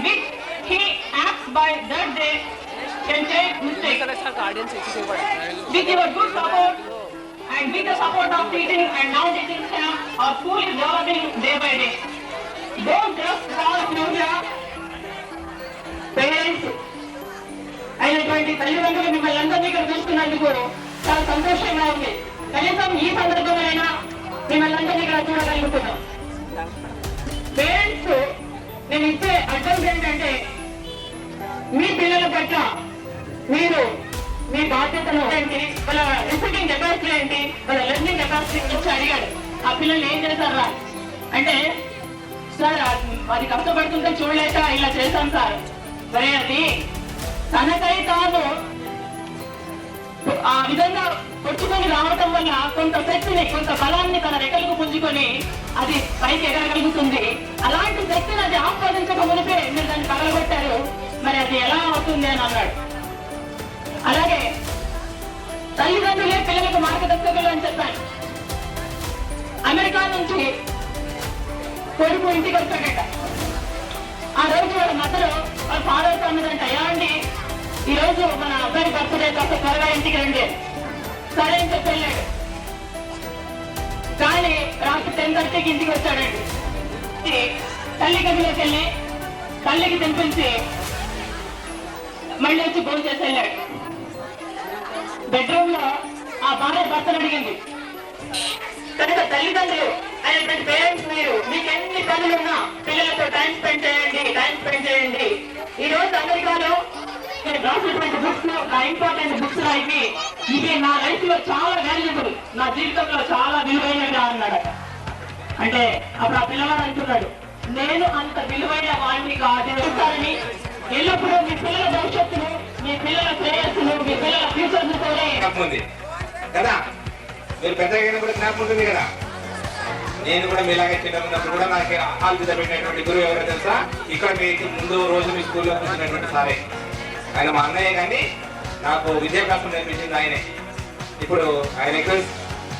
in which he acts by that day can take mistakes. With your good support and with the support of teaching and non-teaching staff, our school is developing day by day. Don't just call future parents అయినటువంటి తల్లిదండ్రులు మిమ్మల్ని అందరినీ ఇక్కడ చూస్తున్నందుకు చాలా సంతోషంగా ఉంది. కనీసం ఈ సందర్భంలో మిమ్మల్ని అందరినీ ఇక్కడ చూడగలుగుతున్నాం. పేరెంట్స్ నేను ఇచ్చే అడ్వైస్ ఏంటంటే మీ పిల్లల పట్ల మీరు మీ బాధ్యతలు ఏంటి, వాళ్ళ రిసీవింగ్ కెపాసిటీ ఏంటి, వాళ్ళ లెర్నింగ్ కెపాసిటీ గురించి అడిగాడు. ఆ పిల్లలు ఏం చేశారా అంటే, సార్ అది కష్టపడుతుంటే చూడలేక ఇలా చేశాం సార్. సరే, అది తనకై తాను ఆ విధంగా పొచ్చుకొని రావటం వల్ల కొంత శక్తిని, కొంత బలాన్ని తన రెక్కలకు పుంజుకొని అది పైకి ఎగరగలుగుతుంది. అలాంటి శక్తిని అది ఆస్వాదించక మునిపే మీరు దాన్ని పగలగొట్టారు, మరి అది ఎలా అవుతుంది అని అన్నాడు. అలాగే తల్లిదండ్రులే పిల్లలకు మార్గదర్శకులు అని చెప్పాను. అమెరికా నుంచి కొడుకు ఇంటికి వచ్చాడట. ఆ రోజు వాళ్ళ మధ్యలో వాళ్ళ ఫాదర్స్ అన్నదంట, ఏమండి ఈ రోజు మన అబ్బాయి బర్త్డే కాస్త త్వరగా ఇంటికి రండి. సరే అని చెప్పి వెళ్ళాడు. కానీ రాత్రి 10:30కి ఇంటికి వచ్చాడండి. తల్లి గదిలోకి వెళ్ళి తల్లికి తినిపించి మళ్ళీ వచ్చి భోజనం చేసి వెళ్ళాడు. బెడ్రూమ్ లో ఆ భార్య భర్తను అడిగింది, కనుక తల్లిదండ్రులు అయినటువంటి పేరెంట్స్ మీరు మీకు ఎన్ని పనులున్నా పిల్లలతో టైం స్పెండ్ చేయండి. ఈ రోజు అమెరికాలో నేను రాసినటువంటి బుక్స్, నా ఇంపార్టెంట్ బుక్స్ ఇవి నా లైఫ్ లో చాలా వాల్యుబుల్, నా జీవితంలో చాలా విలువైనగా అన్నాడు. అంటే అప్పుడు ఆ పిల్లవాడు అంటున్నాడు, నేను అంత విలువైన వాడిని కాదని ఎల్లప్పుడూ మీ పిల్లల భవిష్యత్తును, మీ పిల్లల శ్రేయస్సును, మీ పిల్లల ఫ్యూచర్ కదా మీరు పెద్దగా కూడా జ్ఞాపకం ఉంటుంది కదా. నేను కూడా మీలాగే చిన్నప్పుడు కూడా నాకు ఆల్పిత పెట్టినటువంటి గురువు ఎవరో తెలుసా? ఇక్కడ మీకు ముందు రోజు మీ స్కూల్లో కూర్చున్నటువంటి సారే. ఆయన మా అన్నయ్య, కానీ నాకు విద్యాభ్యాసం నేర్పించింది ఆయనే. ఇప్పుడు ఆయన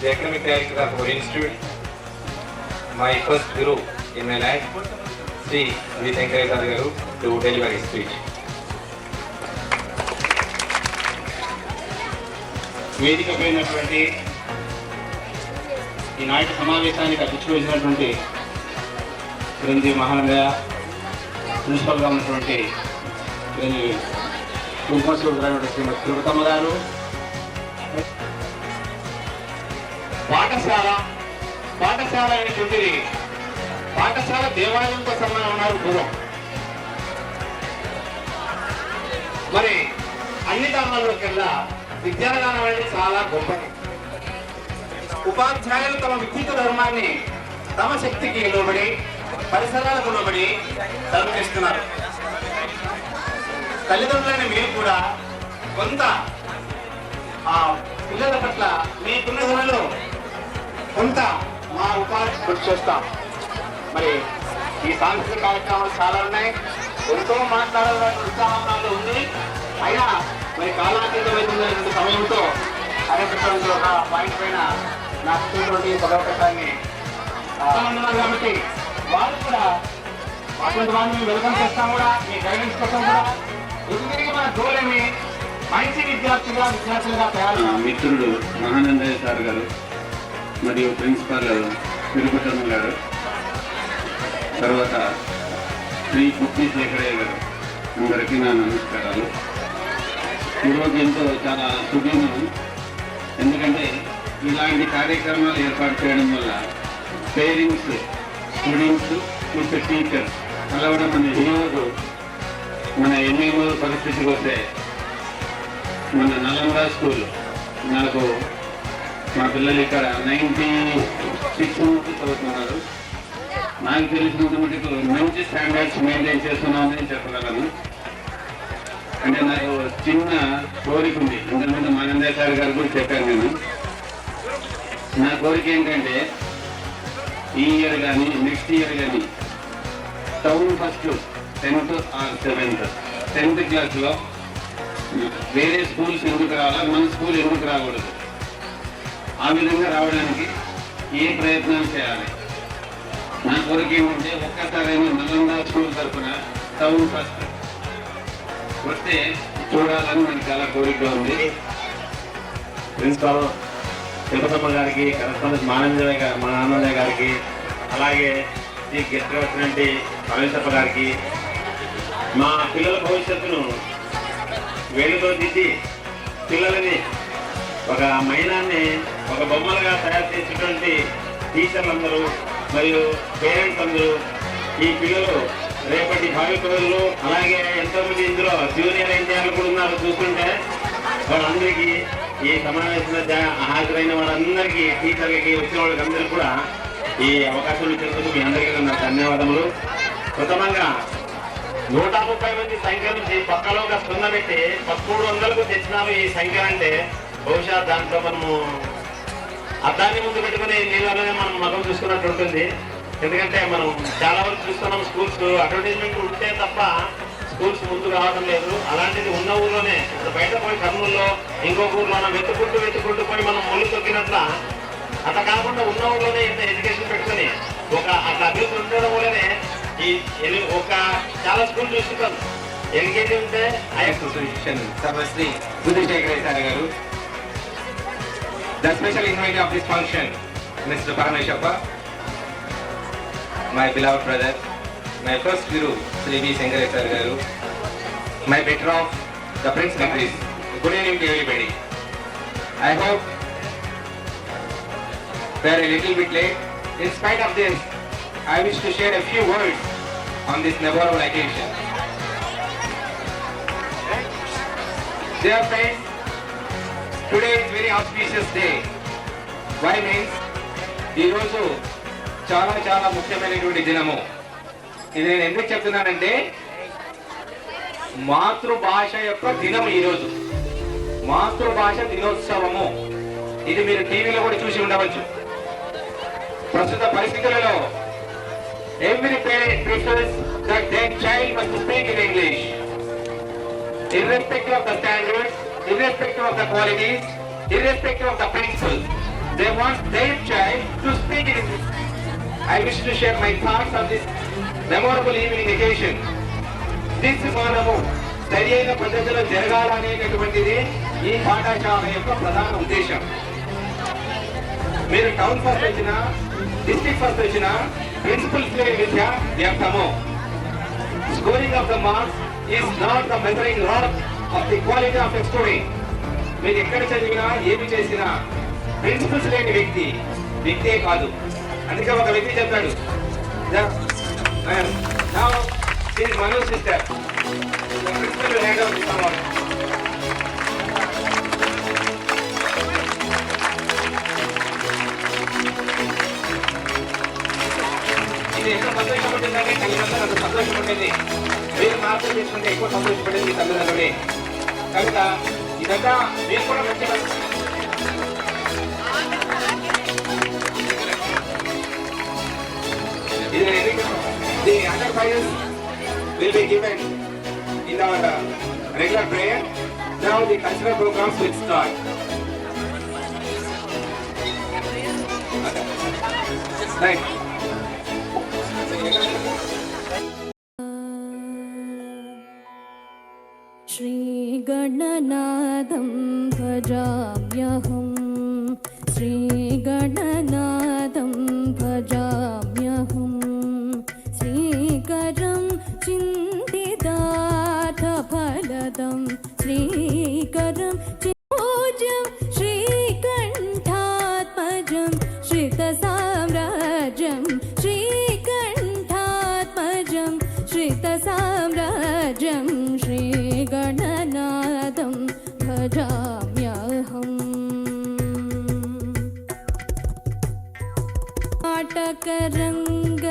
the economic director of our institute, my first guru in my life, Shri V Venkateswara garu, to delivery speech. వేదిక పోయినటువంటి ఈనాటి సమావేశానికి అధ్యక్షులు వచ్చినటువంటి చిరంజీవి మహానందయ్య, ప్రిన్సిపల్గా ఉన్నటువంటి శ్రీమతి తిరుపతమ్మ గారు, పాఠశాల అనేటువంటిది పాఠశాల దేవాలయంతో సమానం ఉన్నారు పూర్వం. మరి అన్ని ధర్మాల్లోకెల్లా విద్యాదానం అనేది చాలా గొప్పది. ఉపాధ్యాయులు తమ విద్యుత్ ధర్మాన్ని తమ శక్తికి లోబడి, పరిసరాలకు లోబడి ధర్మిస్తున్నారు. తల్లిదండ్రులైన మీరు కూడా కొంత ఆ పిల్లల పట్ల మీకున్న ధరలో కొంత మా ఉపాధి కృషి చేస్తాం. మరి ఈ సాంస్కృతిక కార్యక్రమాలు చాలా ఉన్నాయి, ఎంతో మాట్లాడాలని ఉత్సాహంలో ఉంది. అయినా మరి కాలాతీతమైనటువంటి సమయంతో అరేపటువంటి ఒక పాయింట్ పైన నాకు ఇచ్చినటువంటి పదవకటాన్ని ఉన్నారు కాబట్టి వాళ్ళు కూడా అటువంటి వారిని మేము వెల్కమ్ చేస్తాం. కూడా మీ గైడెన్స్ కోసం కూడా ఎందుకంటే మన గోల్ ఏమి, మంచి విద్యార్థులుగా తయారు. మిత్రుడు మహానందయ్య సార్ గారు మరియు ప్రిన్సిపాల్ తిరుపతమ్మ గారు, తర్వాత శ్రీ పుట్టి శేఖరయ్య గారు, అందరికీ నా నమస్కారాలు. ఈరోజు ఎంతో చాలా శుభ్యం, ఎందుకంటే ఇలాంటి కార్యక్రమాలు ఏర్పాటు చేయడం వల్ల పేరెంట్స్, స్టూడెంట్స్ విత్ టీచర్స్ కలవడం అనేది. ఈరోజు మన ఎన్నికల పరిస్థితికి వస్తే మన నలంద స్కూల్, నాకు మా పిల్లలు ఇక్కడ 96 నుంచి చదువుతున్నారు. నాకు తెలిసినంత మటుకు మంచి స్టాండర్డ్స్ మెయింటైన్ చేస్తున్నామని చెప్పగలను. అంటే నాకు చిన్న కోరిక ఉంది, ఇంతకుముందు మనందయ్య సార్ గారు కూడా చెప్పాను. నేను నా కోరిక ఏంటంటే ఈ ఇయర్ కానీ నెక్స్ట్ ఇయర్ కానీ town first 10th or 7th క్లాస్లో వేరే స్కూల్స్ ఎందుకు రావాలా, మన స్కూల్ ఎందుకు రాకూడదు, ఆ విధంగా రావడానికి ఏ ప్రయత్నాలు చేయాలి. నా కోరిక ఏమంటే ఒక్కసారైనా నలంద స్కూల్ తరఫున టౌన్ ఫస్ట్ వస్తే చూడాలని నాకు చాలా కోరికగా ఉంది. ప్రిన్సిపాల్ తిరుపతమ్మ గారికి, కరెస్పాండెంట్ ఆనందయ్య గారికి, అలాగే ఈ గెస్ట్ వచ్చినటువంటి పరమేశ్వరప్ప గారికి, మా పిల్లల భవిష్యత్తును వేలుతో దిద్ది పిల్లలని ఒక మైనాన్ని ఒక బొమ్మలుగా తయారు చేసేటువంటి టీచర్లందరూ మరియు పేరెంట్స్ అందరూ, ఈ పిల్లలు రేపటి భావి పౌరులు, అలాగే ఎంతోమంది ఇందులో జూనియర్ ఎన్టీఆర్లు కూడా ఉన్నారు. చూస్తుంటే వాళ్ళందరికీ ఈ సమావేశంలో హాజరైన వాళ్ళందరికీ, టీచర్లకి, వచ్చిన వాళ్ళకి అందరికీ కూడా ఈ అవకాశం ఇచ్చినందుకు మీ అందరికీ నా ధన్యవాదములు. ప్రథమంగా 130 మంది సంఖ్య నుంచి పక్కలో ఒక 0 పెట్టి 1300కు తెచ్చినాము. ఈ సంఖ్య అంటే బహుశా దాంట్లో మనము అద్దాన్ని ముందు పెట్టుకుని నీళ్ళలోనే మనం మగం చూసుకున్నట్టు ఉంటుంది. ఎందుకంటే మనం చాలా వరకు చూస్తున్నాం, స్కూల్స్ అడ్వర్టైజ్మెంట్ ఉంటే తప్ప స్కూల్స్ ముందు రావడం లేదు. అలాంటిది ఉన్న ఊర్లోనే, బయట పోయి కర్నూలులో ఇంకొక ఊర్లోనే వెతుక్కుంటూ పోయి మనం ముళ్ళు తొక్కినట్ల అట్లా కాకుండా ఉన్న ఊర్లోనే ఇంత ఎడ్యుకేషన్ పెట్టుకుని అట్లా అభివృద్ధి ఉండడం వల్లనే ఈ ఒక చాలా స్కూల్ చూస్తున్నాం. ఎల్కేజీ ఉంటే సర్వశ్రీ బుద్ధిశేఖర్ సార్ గారు, the special invite of this function, Mr. Parameshappa, my beloved brother, my first guru, Sri B. Sengare garu, my better of the Prince Countries. Good evening to everybody. I hope we are a little bit late. In spite of this, I wish to share a few words on this memorable occasion. Dear friends, today is very auspicious day. Why means ఈ రోజు చాలా చాలా ముఖ్యమైనటువంటి దినము. ఇది నేను ఎందుకు చెప్తున్నానంటే మాతృభాష యొక్క దినం ఈరోజు, మాతృభాష దినోత్సవము. ఇది మీరు టీవీలో కూడా చూసి ఉండవచ్చు. ప్రస్తుత పరిస్థితులలో every parent prefers that their child must speak in English, irrespective of the standards, irrespective of the qualities, irrespective of the principles. They want their child to speak in English. I wish to share my thoughts on this memorable evening occasion. This మనము సరైన పద్ధతిలో జరగాలనేటటువంటిది ఈ పాఠశాల యొక్క ప్రధాన ఉద్దేశం. మీరు town first వచ్చినా, డిస్ట్రిక్ట్ ఫస్ట్ వచ్చినా, ప్రిన్సిపల్స్ లేని విద్య వ్యర్థము. Scoring of the marks is not the measuring rod of the quality of a student. మీరు ఎక్కడ చదివినా ఏమి చేసినా ప్రిన్సిపల్స్ లేని వ్యక్తే కాదు. అందుకే ఒక వ్యక్తి చెప్తాడు, మను సిస్టర్ ప్రిన్సిపల్ హ్యాండ్ అవుట్ ఇస్తాము. ఇది ఎంత సంతోషపడుతుందంటే తల్లిదండ్రులు అంత సంతోషపడేది. మీరు మార్పులు చేసుకుంటే ఎక్కువ సంతోషపడేది తల్లిదండ్రులే. కనుక ఇదంతా మీరు కూడా మంచిగా the other prizes will be given in our regular prayer. Now the cultural programs will start. Right. Shri गणनादं भजाम्यहं, Shri गणनादं भजाम्यहं, श्रीकरं चिन्तितार्थफलदं, श्रीकरं पूज्यं श्रीकण्ठात्मजं श्रितसाम्राज्यं, श्रीकण्ठात्मजं श्रितसाम्राज्यं, श्रीगणनादं भजाम्यहम्. नाटकरङ्ग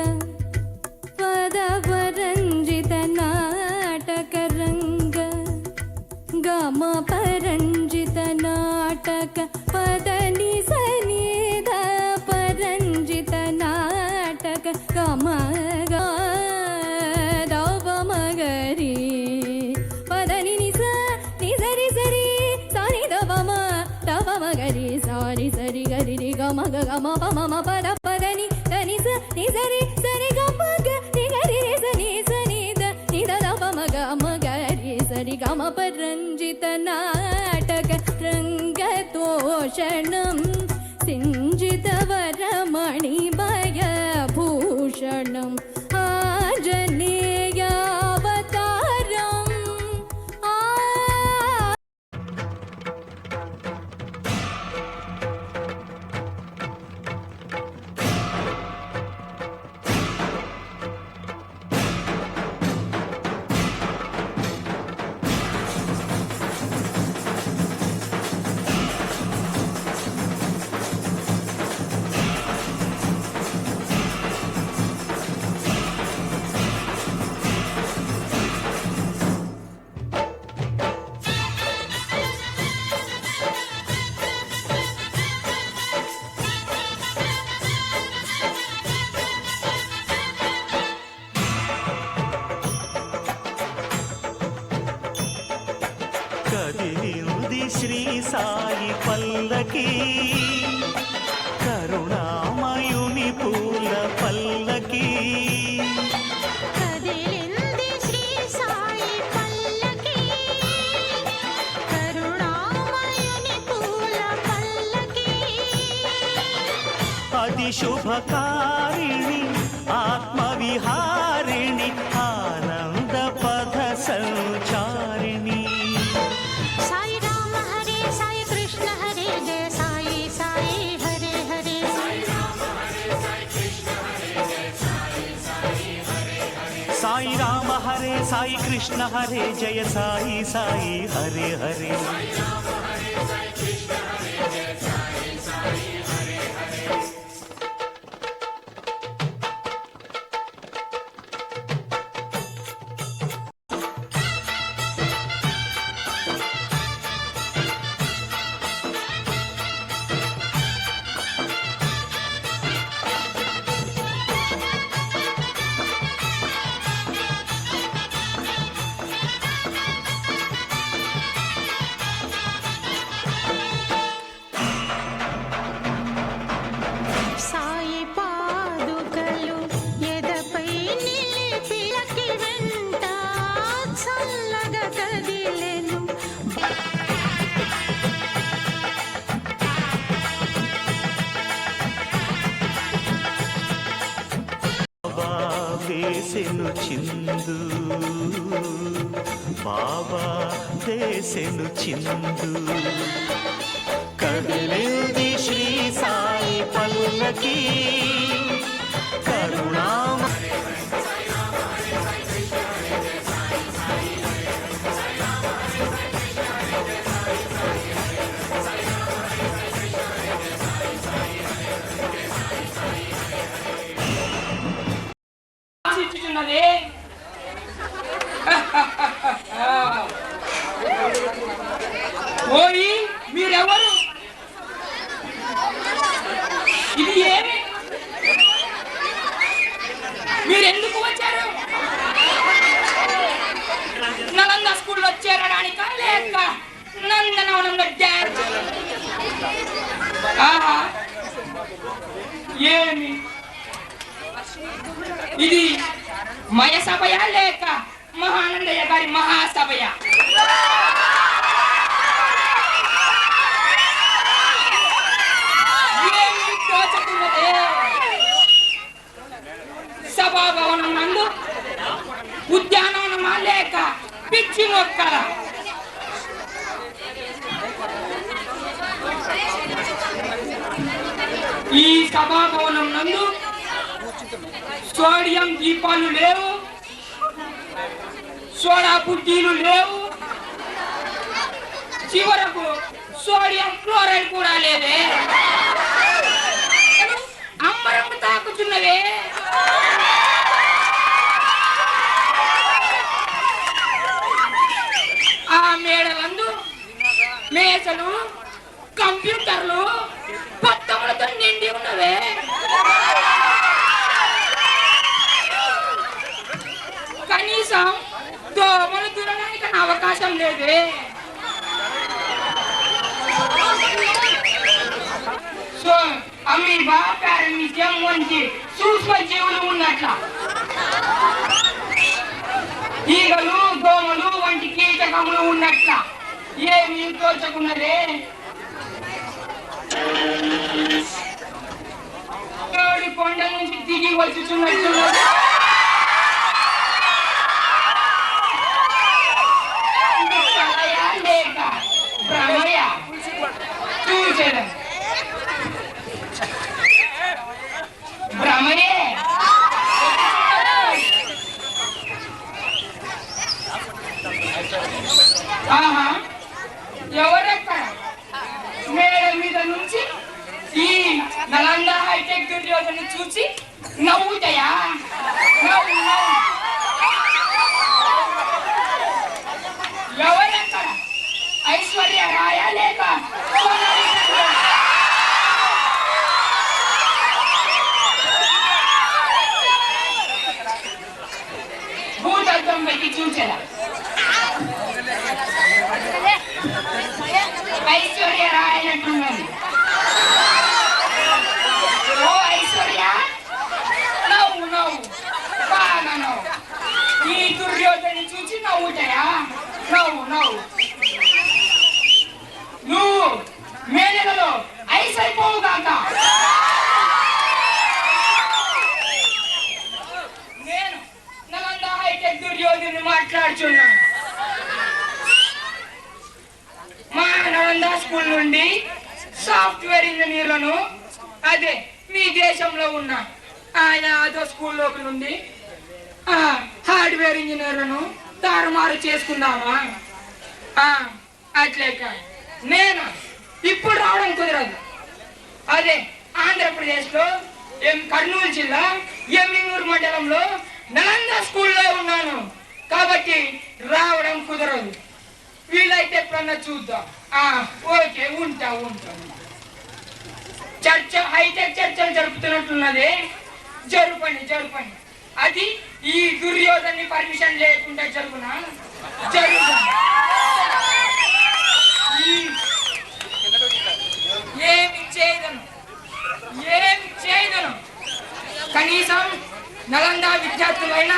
पदवरञ्जित नाटकरङ्ग, गमपरञ्जित नाटक पदनिसनिध परञ्जित नाटक गमगरि पदनि निस निसरि सरि सनि दवम तवमगरि सारि सरि गरि रि गम गम पम पद पदनि तनि स निसरि सरि गम ग नि गरि रि स नि द नि द గరి గమ పరంజిత నాటక రంగతోషణం సింజిత వరమణిమయ భూషణం ఆంజనేయావతారం కదిలింది శ్రీ సాయి పల్లకి కరుణామయుని పూల పల్లకి కదిలింది శ్రీ సాయి పల్లకి కరుణామయుని పూల పల్లకి అది శుభకారిణి ఆత్మవిహారిణి ఆనంద పథ సంచారిణి సాయి రామ హరే సాయి కృష్ణ హరే జయ సాయి సాయి హరే హరే సాయి రామ హరే సాయి కృష్ణ హరే జయ సాయి సాయి హరే హరే సాయి పాదుకలు ఎదపై నిలిపిలకి వెంట చల్లగా కదిలెను బాబా వేసెను చిందు బాబా దేశెను చిందు కదిలింది శ్రీ సాయి పల్లకి కరుణామ ఆశించుచున్నది. ఓయ్ మీరెవరు? ఇది ఏమి? మీరెందుకు వచ్చారు? నలంద స్కూల్లో చేరడానిక లేక నందనవనంలో డ్యాన్స్? ఆహా, ఏమి ఇది మయసభయ లేక మహానందయ్య గారి మహాసభయ? ఏమి తోచకున్నదే? సభాభవనం నందు ఉద్యానవనమా లేక పిచ్చి మొక్కల? ఈ సభాభవనం నందు సోడియం దీపాలు లేవు, సోడా బుడ్డీలు లేవు, చివరకు సోడియం క్లోరైడ్ కూడా లేదే. అంబరం తాకుతున్నవే. ఆ మేడలందు మేసలు, కంప్యూటర్లు, పత్తములతో నిండి ఉన్నవే. కనీసం దోమలు దూరడానికి అవకాశం లేదే. సో అమీబా, పారామిజియం వంటి సూక్ష్మ జీవులు ఉన్నట్ల ఈగలు, దోమలు వంటి కీటక పుస్తకంలో ఉన్నట్ల ఏమి తోచకున్నదే. కొండ నుంచి దిగి వచ్చుచున్నట్టున్నది. లేక భ్రమయ చూచెదం. భ్రమయే ఆహా, ఎవరెక్కడ మేడ మీద నుంచి ఈ నలంద హైటెక్ దుర్యోధను చూసి నవ్వుతాయా? నవ్వు నవ్వు. ఎవరెక్కడ ఐశ్వర్య రాయ లేక భూతత్వం పెట్టి చూసేదా? ఐశ్వర్య రాయనట్టున్నది. ఓ ఐశ్వర్య, నవ్వు నవ్వు, బాగా నవ్వు. ఈ దుర్యోధని చూసి నవ్వుతాయా? నవ్వు నవ్వు. నువ్వు మేనలలో ఐసైపోవుగాక. నేను నలంద హైటెక్ దుర్యోధని మాట్లాడుచున్నాను. మా నలంద స్కూల్ నుండి సాఫ్ట్వేర్ ఇంజనీర్లను, అదే మీ దేశంలో ఉన్న అదో స్కూల్లోకి నుండి హార్డ్వేర్ ఇంజనీర్లను తారుమారు చేసుకుందామా? అట్లేక నేను ఇప్పుడు రావడం కుదరదు. అదే ఆంధ్రప్రదేశ్లో కర్నూలు జిల్లా ఎమ్మింగూరు మండలంలో నలంద స్కూల్లో ఉన్నాను కాబట్టి రావడం కుదరదు. వీలైతే ఎప్పుడన్నా చూద్దాం. ఓకే, ఉంటా ఉంటా. చర్చ హైటెక్ చర్చలు జరుపుతున్నట్టున్నది. జరుపండి జరుపండి. అది ఈ దుర్యోధన్ని పర్మిషన్ లేకుండా జరుగునా? జరుగుతుంది. ఏమి చేయదను, ఏమి చేయదను. కనీసం నలంద విద్యార్థులైన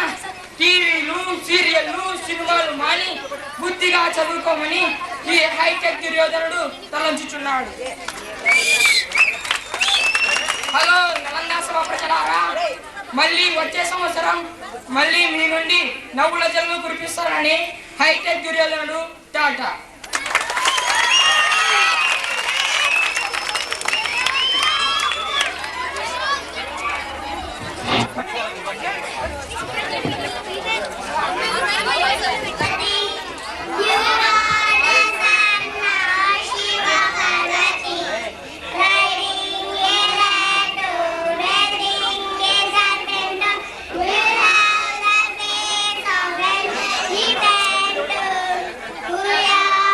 టీవీలు, సీరియళ్ళు, సినిమాలు మాని బుద్ధిగా చదువుకోమని ఈ హైటెక్ దుర్యోధనుడు తలంచుచున్నాడు. హలో నలంద సభ ప్రజలారా, మళ్ళీ వచ్చే సంవత్సరం మళ్ళీ మీ నుండి నవ్వుల జల్లు కురిపిస్తానని హైటెక్ దుర్యోధనుడు Tata. Yeah.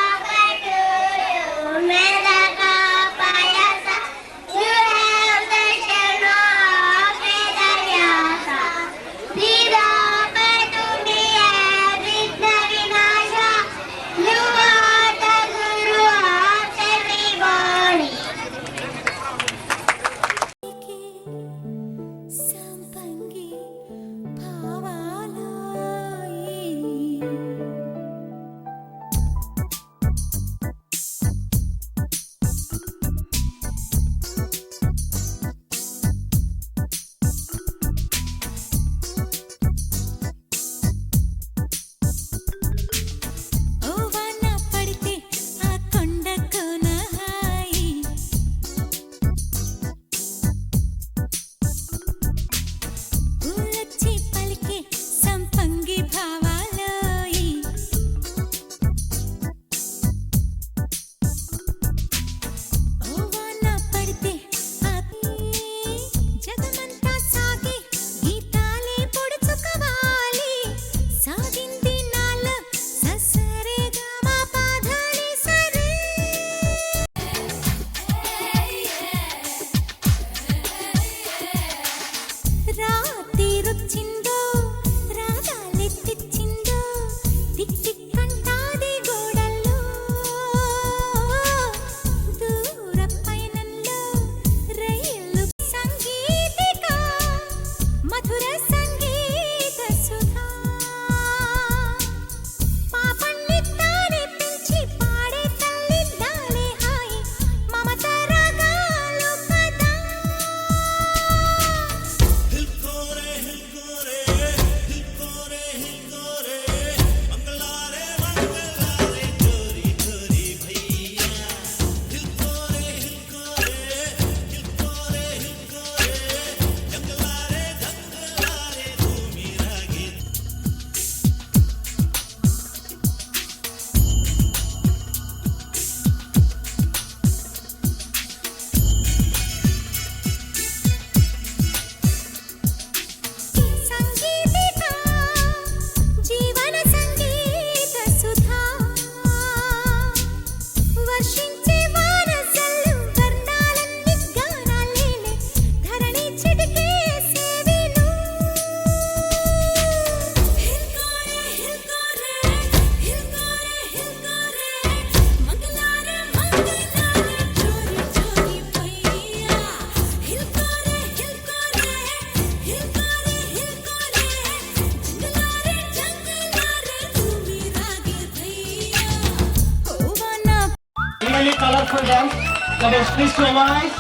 really colorful dance. That is please to memorize.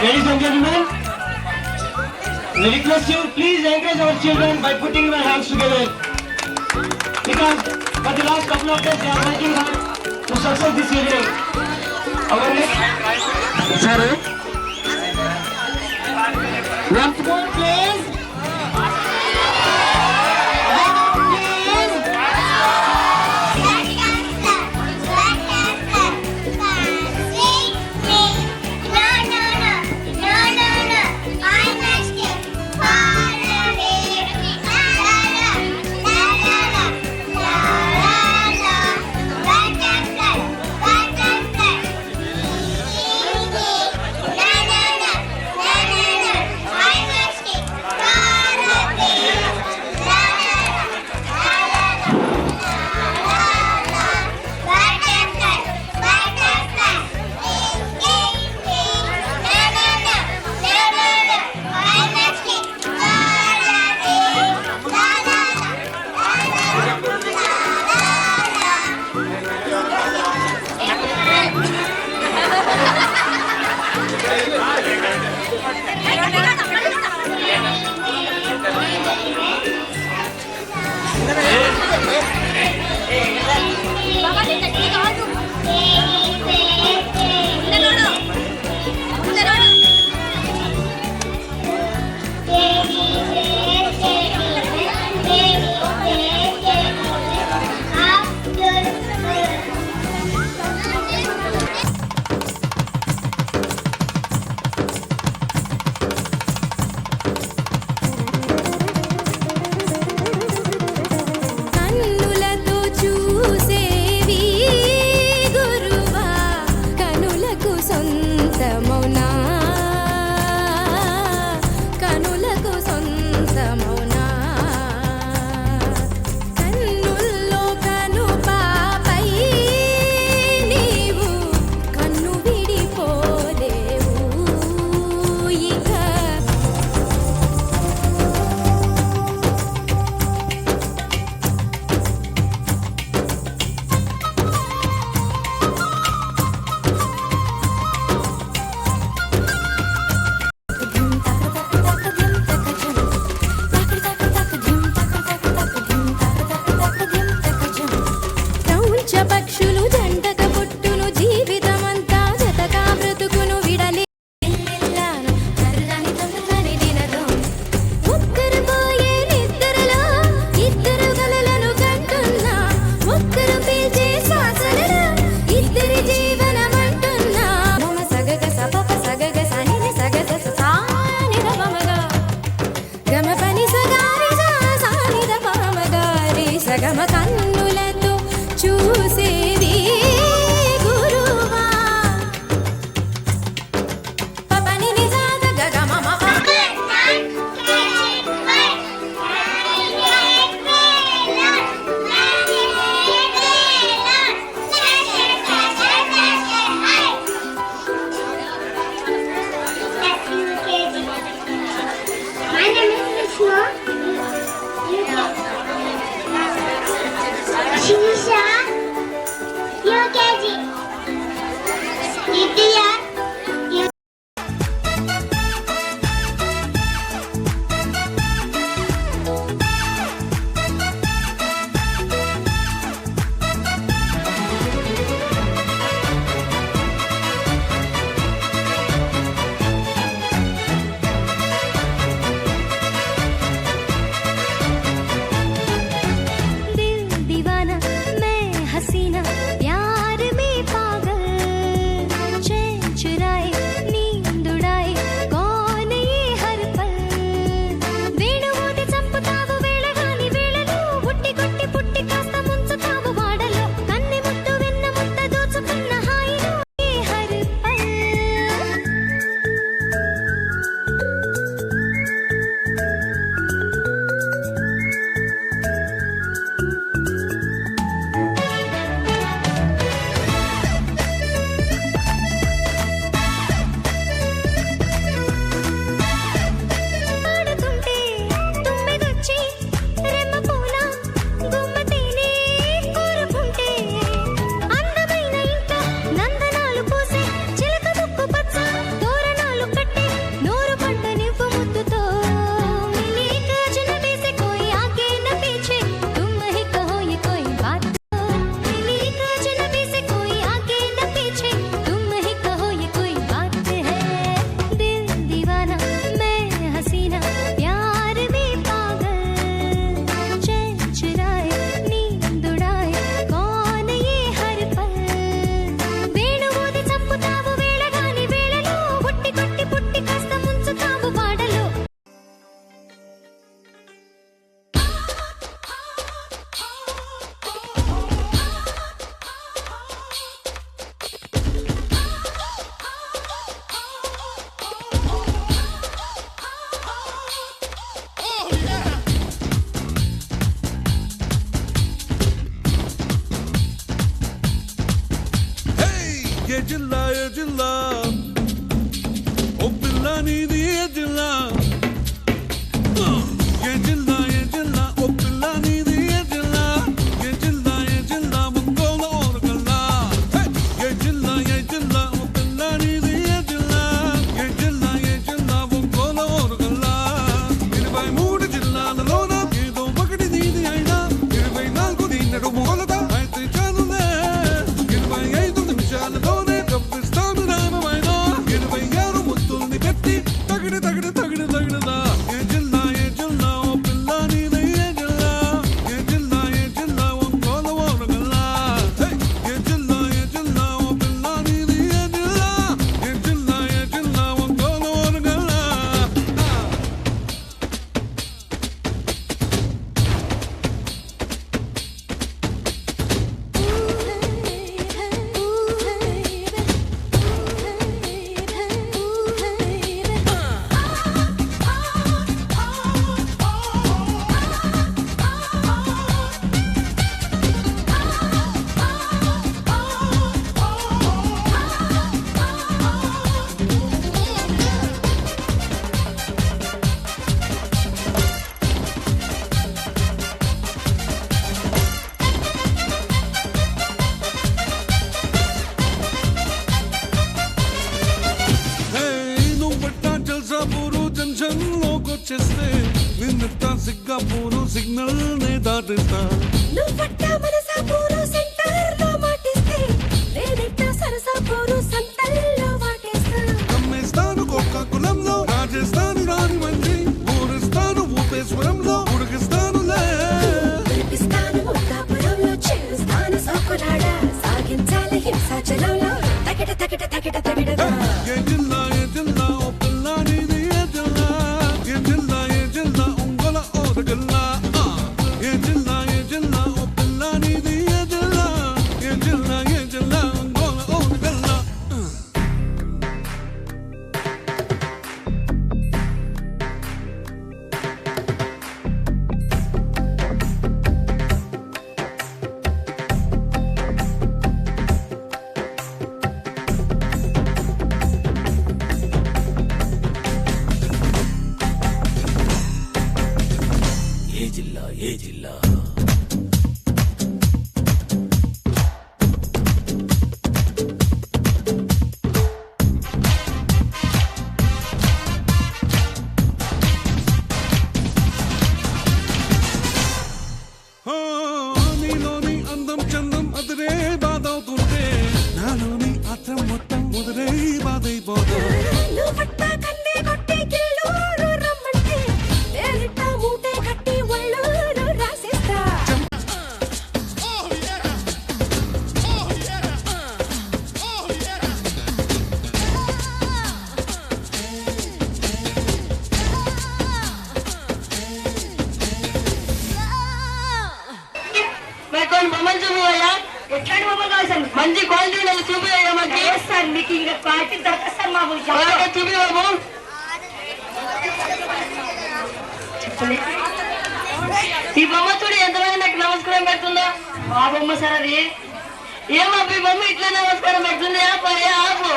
Ladies and gentlemen, we request you, please encourage our children by putting their hands together. Because for the last couple of days they are working hard to success this evening. Our next... Sorry? Once more please. हसीना प्यार में पागल चैन ఏ జిల్లా ఓ పిల్ల నీది ఏ జిల్లా ఏ జిల్లా ఓ పిల్ల నీది ఏ జిల్లా ఒంగోలు ఓరగల్లా ఏ జిల్లా ఓ పిల్ల నీది ఏ జిల్లా ఒంగోలు ఓరగల్లా 23 జిల్లాలలోన ఏదో ఒకటి నీది అయినా 24 నీ నడుమూలత అయితే చాలులే 25 నిమిషాలలోనే కప్పిస్తాను రామమైన 26 ముద్దుల్ని పెట్టి తగిడదా ఏ జిల్లా ఓ పిల్ల నీది ఏ జిల్లా ఒంగోలు ఓరగల్లా ఏ జిల్లా ఓ పిల్ల నీది ఏ జిల్లా ఒంగోలు ఓరగల్లా నువ్వట్టా జల్సాపూరు జంక్షన్ లోకొచ్చేస్తే నిన్నట్టా సిగ్గాపూరు సిగ్నల్ నే దాటిస్తా నువ్వట్టా మనసాపూరు సెంటర్లో మాటిస్తే నేనిట్టా సరసాపూరు సంతల్లో వాటేస్తా అమ్మేస్తాను కోకాకులంలో రాజేస్తాను రాని మంచి ఊరిస్తాను ఊపేశ్వరంలో ఉడికిస్తానులే పిలిపిస్తాను ముక్తాపురంలో చేరుస్తాను సోకులాడ సాగించాలి హింసాచలంలో తగిడ ఏ జిల్లా ఓ పిల్ల నీది ఏ జిల్లా ఒంగోలు ఓరగల్లా ఏ జిల్లా ఓ పిల్ల నీది ఏ జిల్లా ఒంగోలు ఓరగల్లా ఏ జిల్లా నీలోని అందం చందం అదిరే బాధవుతుంటే నాలోని ఆత్రం మొత్తం ముదిరే బాధైపోతా నువ్వట్టా కన్నే కొట్టి కిల్లూరు రమ్మంటే నేనిట్టా మూటే కట్టి ఒళ్ళూరు రాసేస్తా మరి కొన్ని బొమ్మలు చూపివయ్యా ఎట్లాంటి బొమ్మలు కావాలి సార్ మంచి క్వాలిటీ చూపివయ్యా మాకు సార్ మీకు ఇంకా క్వాలిటీ దొరకదు సార్ మాకు చూపి బాబు ఈ బొమ్మ చూడు ఎంతమంది నాకు నమస్కారం పెడుతుందో ఆ బొమ్మ సార్ అది ఏమో ఈ బొమ్మ ఇట్లా నమస్కారం పెడుతుంది ఆపు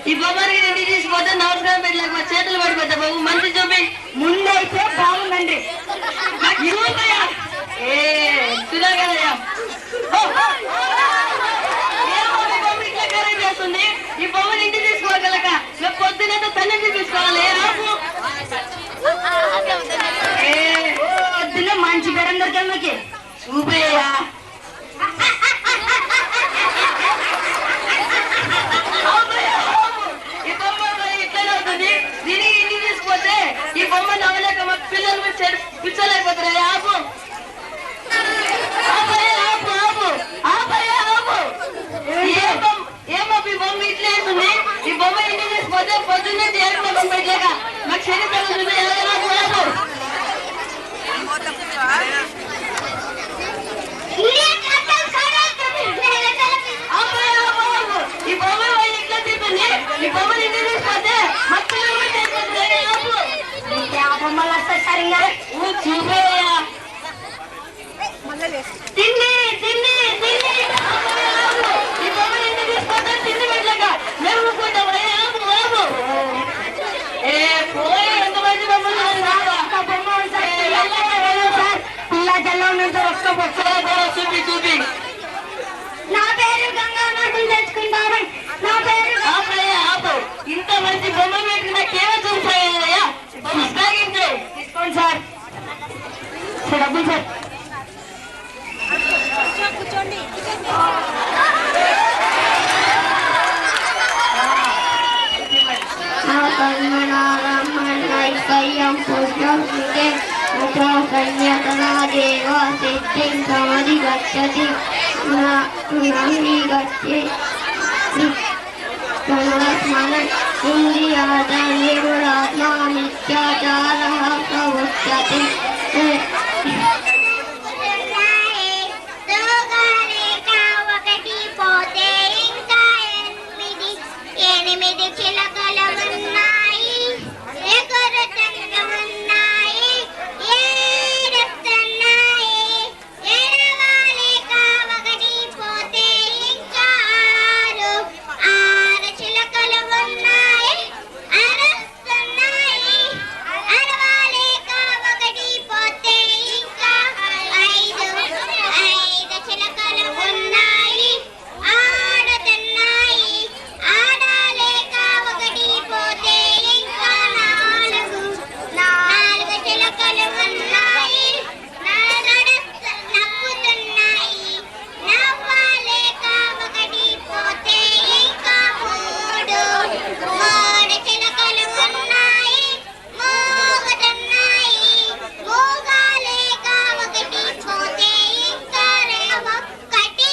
ఈ బొమ్మకి ఇంటికి తీసుకుపోతే నమస్కారం పెట్టలేక మా చేతులు పడిపోతా బాబు మంచి చూపి ముందైతే బాగుందండి ఏ చూడా కదయ్యా ఇట్లా ఖరాబ్ చేస్తుంది ఈ బొమ్మని ఇంటికి తీసుకోగలక మేము పొద్దునైతే తల్లిని తీసుకోవాలి పొద్దున్న మంచి బెరం దొరకాలి మీకు చూపేయ్యా ఈ బొమ్మ ఇట్లనే అవుతుంది దీనికి ఇంటికి తీసుకుపోతే ఈ బొమ్మ నవ్వలేక మా పిల్లలు పిచ్చలేకపోతారా ఆపు ఏమో ఈ బొమ్మ ఇట్లా వేస్తుంది ఈ బొమ్మ ఇంటికి తీసుకుపోతే పొద్దున్నే బొమ్మ పెట్టలేక నాకు శరీరం ఈ బొమ్మ ఇట్లా తింటుంది ఈ బొమ్మలు ఇంటికి తీసుకుపోతే మా పిల్లలు బొమ్మలు వస్తాయి సరిగా చూపేయ్యా తిండి ఈ బొమ్మలు ఇంటికి తీసుకుంటే తిండి పెట్టలేదు నా పేరు గంగా నడుపులు తెచ్చుకుంటారు. నా పేరు ఇంత మంచి బొమ్మ పెట్టిన కేవలం చూసాయా తీసుకోండి సార్. డబ్బులు సార్. కయ్యం పుష్పం కన్యకనా దేవ సిద్ధిం సమధి గచ్చతి నహి గచ్చే స్మరణ ఇంద్రియాద నిర్గుణాత్మా మిథ్యాచారః ప్రవృత్తతి. ఎనిమిది చిలకలు ఉన్నాయి, ఎగురు చంద్రమున్నాయి, ఏడుస్తున్నాయి, ఎడవాలేక ఒకటి పోతే ఇంకా ఆరు చిలకలు ఉన్నాయి, అరుస్తున్నాయి, అరవాలేక ఒకటి పోతే ఇంకా ఐదు చిలకలు ఉన్నాయి, ఆడుతున్నాయి, ఆడాలేక ఒకటి పోతే ఇంకా నాలుగు చిలకలు ఉన్నాయి, నవ్వుతున్నాయి, నవ్వాలేక ఒకటి పోతే ఇంకా మూడు చిలకలు ఉన్నాయి, మోగుతున్నాయి, మోగాలేక ఒకటి పోతే ఇంకా ఒక్కటి.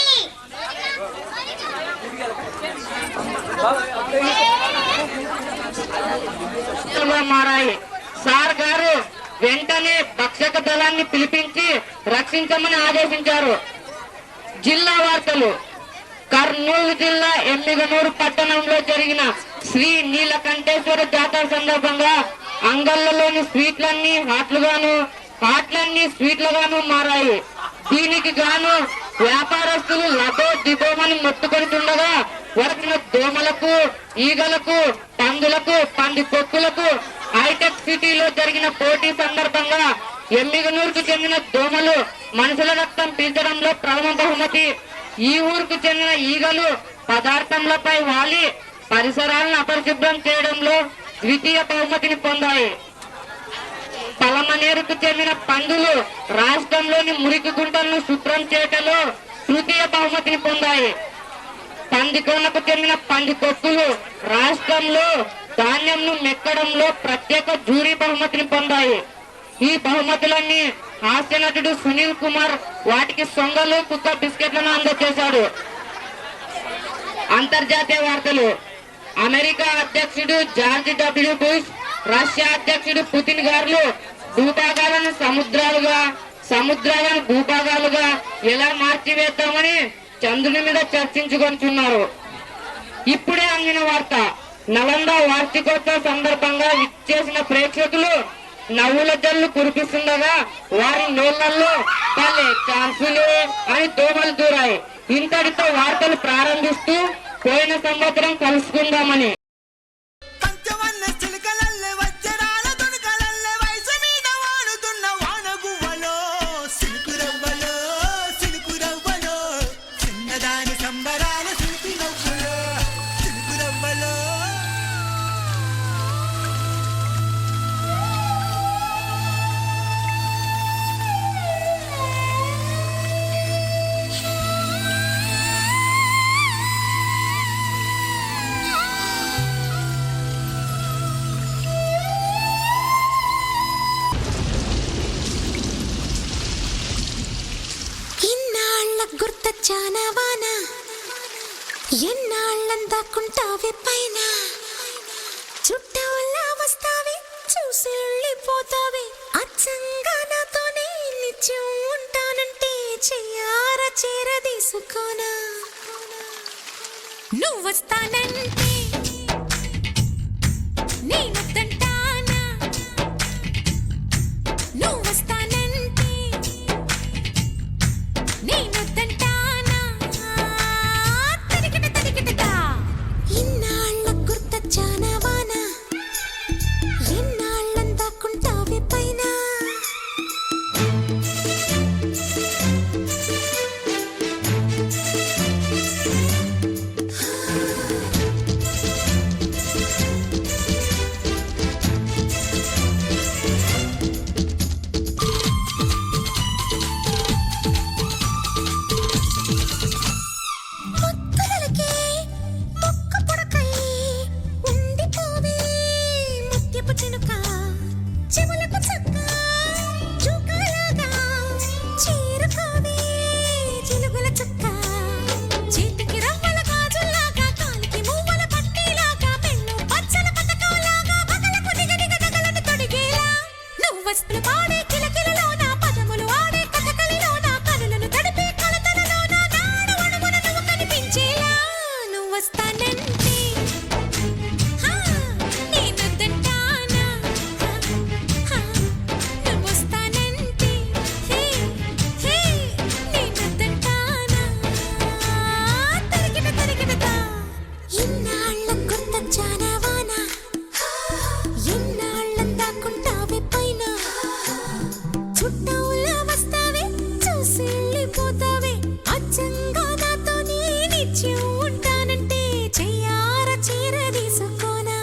మారాయి. సార్ గారు వెంటనే భక్షక దళాన్ని పిలిపించి రక్షించమని ఆదేశించారు. జిల్లా వార్తలు. కర్నూలు జిల్లా ఎమ్మిగనూరు పట్టణంలో జరిగిన శ్రీ నీలకంఠేశ్వర జాతర సందర్భంగా అంగళ్ళలోని స్వీట్లన్నీ హాట్లుగాను, హాట్లన్నీ స్వీట్లుగాను మారాయి. దీనికి గాను వ్యాపారస్తులు లబో దిబోమని మొత్తుకొనితుండగా వరకిన దోమలకు, ఈగలకు, పందులకు, పంది కొక్కులకు హైటెక్ సిటీలో జరిగిన పోటీ సందర్భంగా ఎమ్మిగనూరుకు చెందిన దోమలు మనుషుల రక్తం పీల్చడంలో ప్రథమ బహుమతి, ఈ ఊరుకు చెందిన ఈగలు పదార్థములపై వాలి పరిసరాలను అపరిశుభ్రం చేయడంలో ద్వితీయ బహుమతిని పొందాయి. పలమనేరుకు చెందిన పందులు రాష్ట్రంలోని మురికి గుంటలను శుభ్రం చేయటంలో తృతీయ బహుమతిని పొందాయి. పందికోనకు చెందిన పంది కొక్కులు రాష్ట్రంలో ధాన్యంను మెక్కడంలో ప్రత్యేక జ్యూరీ బహుమతిని పొందాయి. ఈ బహుమతులన్నీ హాస్య నటుడు సునీల్ కుమార్ వాటికి సొంగలు, కుక్క బిస్కెట్లను అందజేశాడు. అంతర్జాతీయ వార్తలు. అమెరికా అధ్యక్షుడు జార్జ్ డబ్ల్యూ బుష్, రష్యా అధ్యక్షుడు పుతిన్ గారు భూభాగాలను సముద్రాలను భూభాగాలుగా ఎలా మార్చివేద్దామని చంద్రుని మీద చర్చించుకుంటున్నారు. ఇప్పుడే అందిన వార్త. నలంద వార్షికోత్సవ సందర్భంగా విచ్చేసిన ప్రేక్షకులు నవ్వుల జల్లు కురిపిస్తుండగా వారి నోళ్లలో పల్లె ఛాన్సులు అని దోమలు దూరాయి. ఇంతటితో వార్తలు ప్రారంభిస్తూ పోయిన సంవత్సరం కలుసుకుందామని. పంచవన్న చిలకలల్లె వజ్రాల తునకలల్లె వయసు మీద వాడుతున్న వానగువ్వలో సిలుకురవ్వలో సిలుకురవ్వలో చిన్నదాని సంబరాల సిలుకు నవ్వులో సిలుకురవ్వలో. గుర్తొచ్చానా వాన, ఎన్నాళ్ళందాకుంటావే పైన, చుట్టవల్లా వస్తావే చూసి వెళ్ళిపోతావే, అచ్చంగా నాతోనే నిత్యం ఉంటానంటే చెయ్యార చేరదీసుకోనా, నువ్వొస్తానంటే నేనొద్దంటానా, నువ్వొస్తానంటే నేనొద్దంటానా, తరికిట తరికిటగా ఇన్నాళ్ళ గుర్తొచ్చానా వాన, ఎన్నాళ్ళందాకుంటావే పైన. చూస్తావే అచ్చంగా నాతో నీ నిత్యం ఉంటానంటే చెయ్యార చీర తీసుకోనా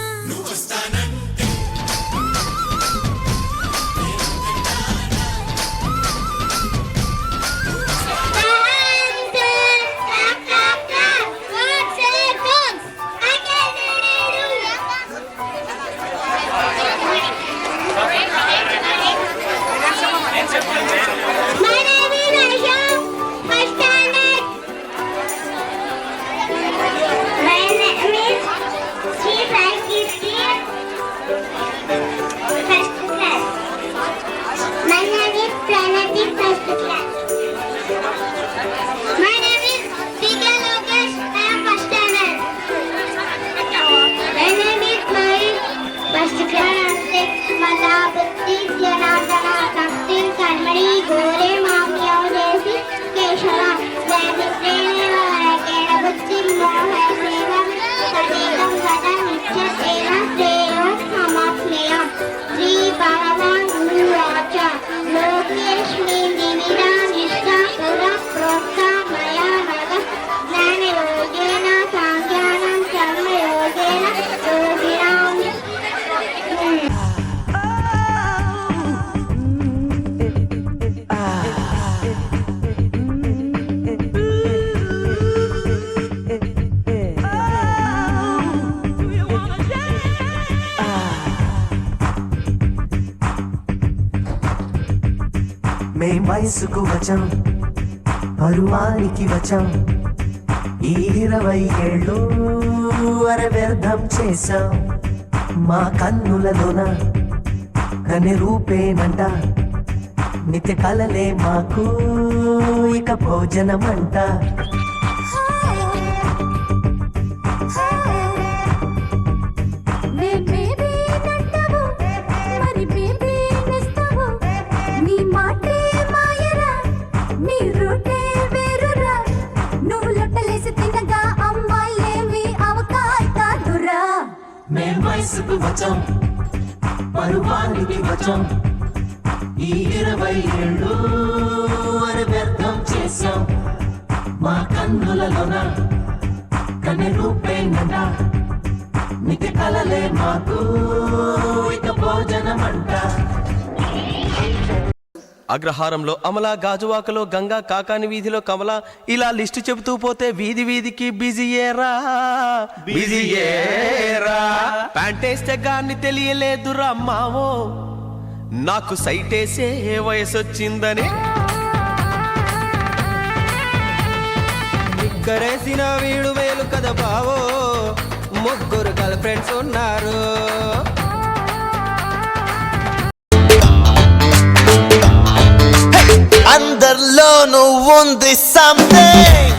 మేం వయసుకు వచ్చాం పరువానికి వచ్చాం ఈ 20 ఏళ్ళు అరవ్యర్థం చేశాం మా కన్నులలోన కని రూపేనంట నిత్య కలలే మాకు ఇక భోజనమంట మేం వయసుకు వచ్చాం పరువానికి వచ్చాం ఈ 20 ఏళ్ళు అరవ్యర్థం చేశాం మా కన్నులలోన కని రూపేనంట నిత్య కలలే మాకు ఇక భోజనమంట అగ్రహారంలో అమల, గాజువాకలో గంగా, కాకాని వీధిలో కమల, ఇలా లిస్టు చెబుతూ పోతే వీధి వీధికి బిజీయేరా బిజీయేరా. ప్యాంటేస్తే గాన్ని తెలియలేదురా మావో నాకు సైటేసే వయసొచ్చిందని. నిక్కరేసిన వీడు వేలు కదా బావో, ముగ్గురు గర్ల్ ఫ్రెండ్స్ ఉన్నారు. అందరిలోనూ ఉంది సంథింగ్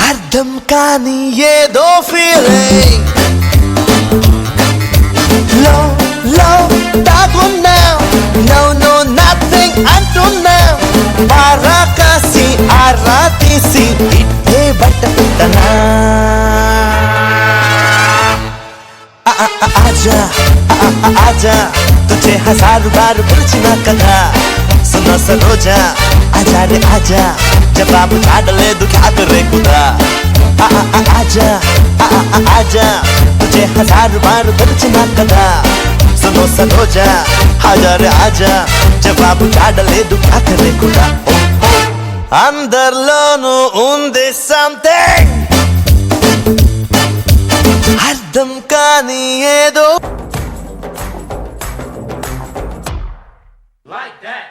అర్థం కాని ఏదో ఫీలింగ్ లో లో దాగున్నాం నో నో నథింగ్ అంటున్నాం బారా కాసి ఆరా తీసి ఇట్టే బట్ట పెట్టనా आजा आजा तुझे 1000 बार पूछना कथा सुना सरोजा आजा रे आजा जवाब छाड़ ले तू क्या करे खुदा आजा आजा तुझे 1000 बार पूछना कथा सुनो सरोजा आजा रे आजा जवाब छाड़ ले तू क्या करे खुदा अंदरलोनु ఉంది something అర్థం కాని ఏదో Like that.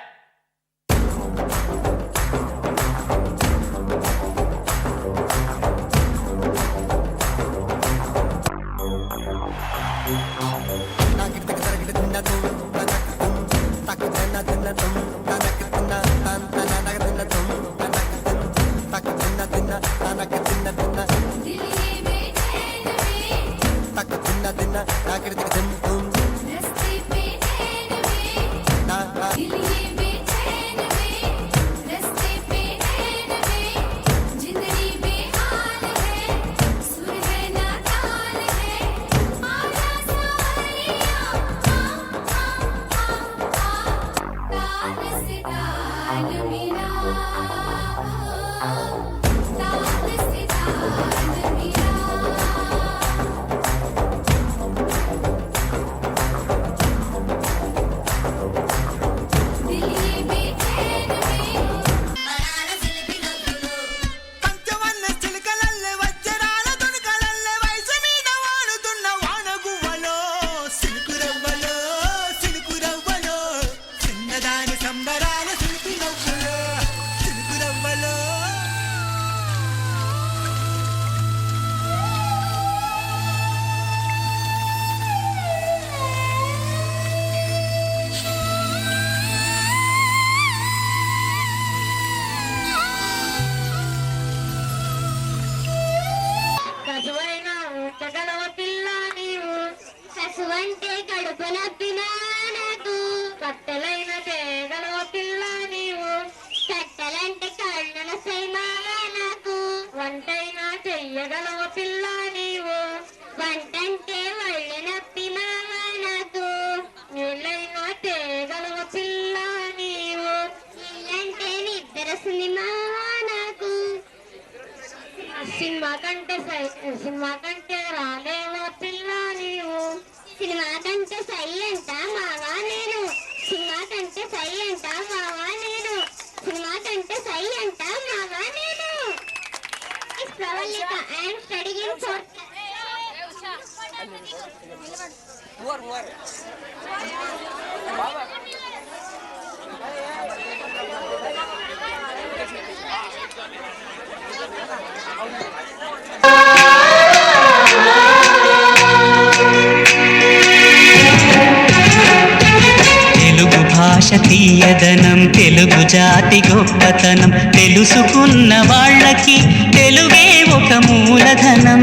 కసువంటే కడుపు నొప్పినా నాకు కట్టెలైన తేగలవ పిల్ల నీవు కట్టెలంటే కళ్ళన సైమాగా నాకు వంటైనా చెయ్యగలవ పిల్ల నీవు వంటంటే ఒళ్ళు నొప్పి మావా నాకు నీళ్ళైనా తేగలవ పిల్ల నీవు నీళ్ళంటే నిద్ర సినిమావా నాకు సినిమా కంటే రాలేవా పిల్ల నీవు సినిమా కంటే సై అంట మావా నేను సినిమా కంటే సై అంట మావా నేను సినిమా కంటే సై అంట మావా నేను Pravalika I'm studying for Telugu భాష తీయదనం తెలుగు జాతి గొప్పతనం తెలుసుకున్న వాళ్ళకి తెలుగే ఒక మూలధనం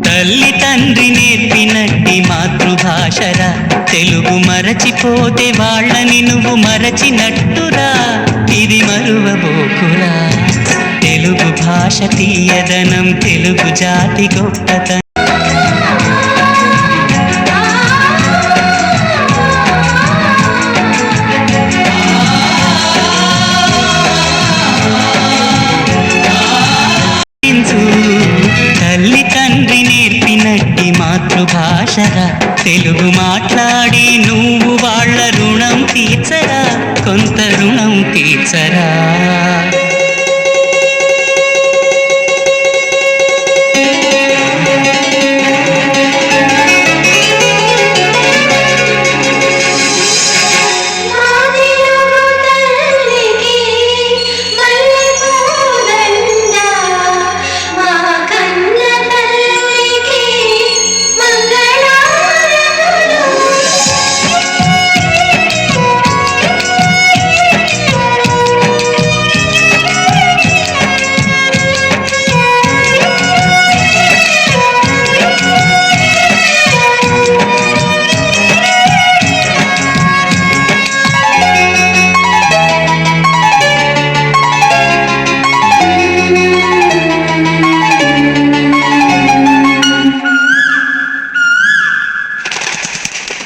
తల్లి తండ్రి నేర్పినట్టి మాతృభాషరా తెలుగు మరచిపోతే వాళ్ళని నువ్వు మరచినట్టురా ఇది మరువబోకురా తెలుగు భాష తీయదనం తెలుగు జాతి గొప్పతనం తల్లి తండ్రి నేర్పినట్టి మాతృభాషరా తెలుగు మాట్లాడి నువ్వు వాళ్ళ రుణం తీర్చరా కొంత రుణం తీర్చరా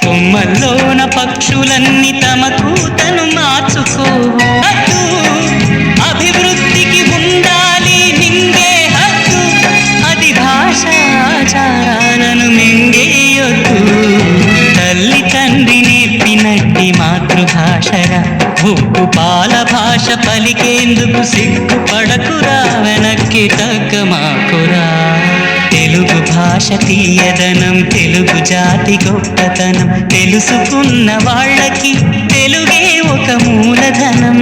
కొమ్మల్లోన పక్షులన్నీ తమ కూతను మార్చుకోవద్దు అభివృద్ధికి ఉండాలి నింగే హక్కు అది భాషాచారాలను మింగేయొద్దు తల్లి తండ్రి నేర్పినట్టి మాతృభాషరా ఉప్పు పాల భాష పలికేందుకు సిగ్గుపడకురా వెనక్కి తగ్గమాకురా తెలుగు భాష తీయదనం తెలుగు జాతి గొప్పతనం తెలుసుకున్న వాళ్ళకి తెలుగే ఒక మూలధనం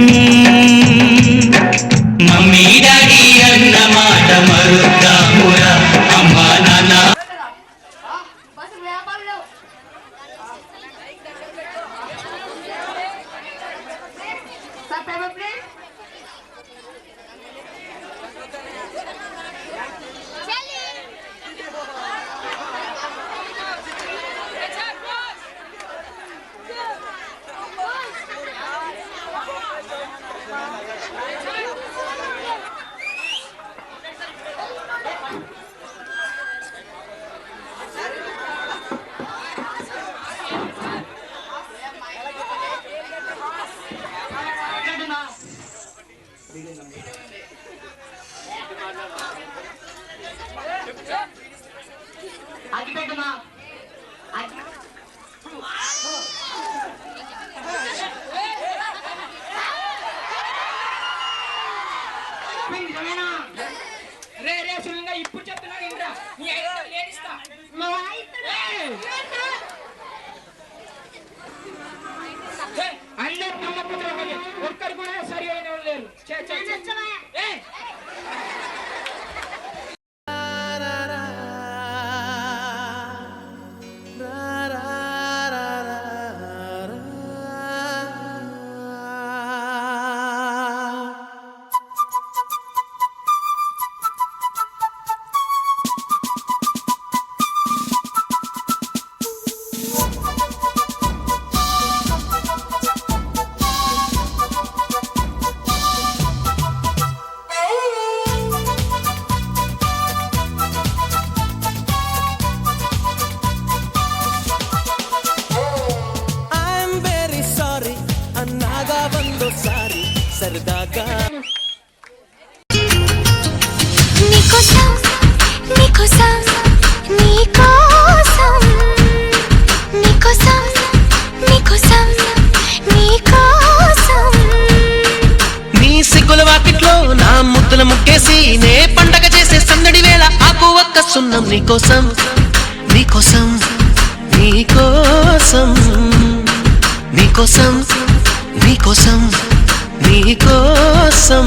మమ్మీ డాడీ అన్న మాట మరుద్దామురా అమ్మా నాన్న అందరు నమ్మపుత్రులు ఒక్కరు కూడా సరి అయిన వాళ్ళు లేరు. ఐఎమ్ వెరీ సారీ అన్నాగా వందోసారి సరదాగా నీకోసం నీకోసం నీకోసం నీకోసం నీకోసం నీకోసం నీ సిగ్గుల వాకిట్లో నా ముద్దుల ముక్కేసి నే పండగ చేసే సందడి వేళ ఆకు ఒక్క సున్నం నీకోసం నీకోసం నీకోసం నీకోసం నీకోసం నీకోసం నీకోసం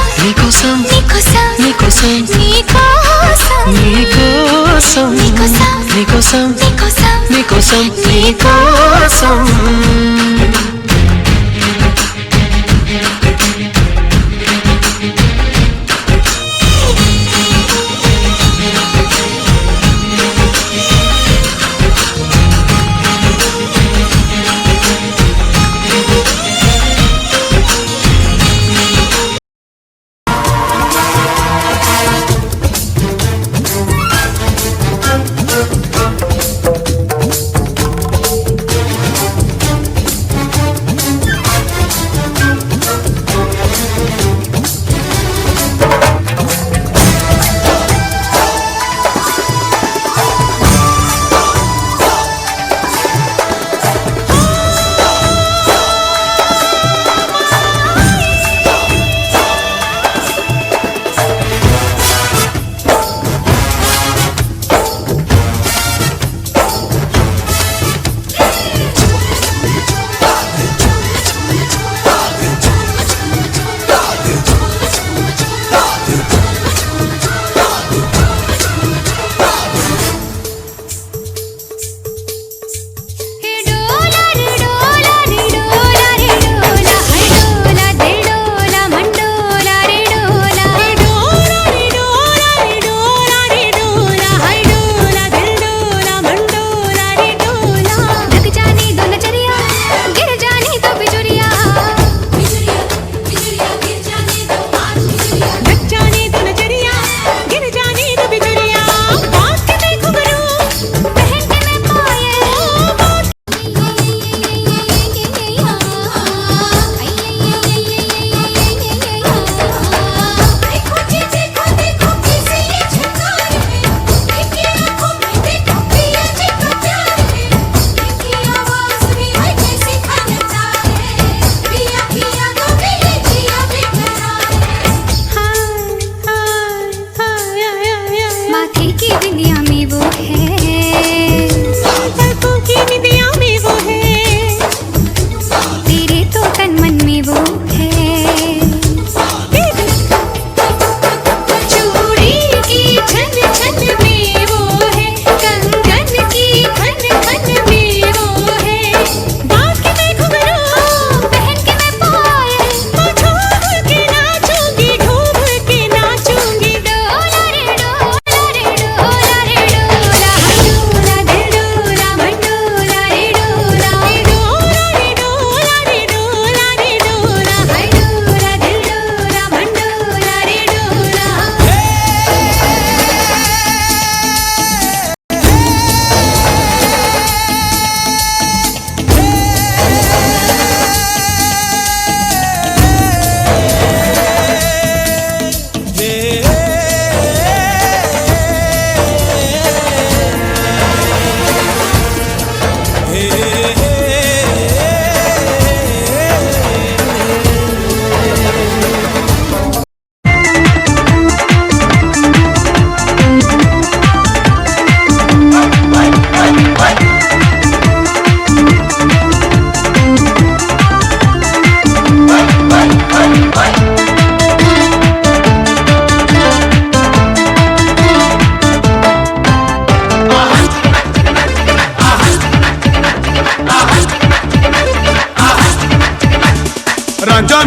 నీకోసం నీకోసం నీకోసం నీకోసం నీకోసం నీకోసం నీకోసం నీకోసం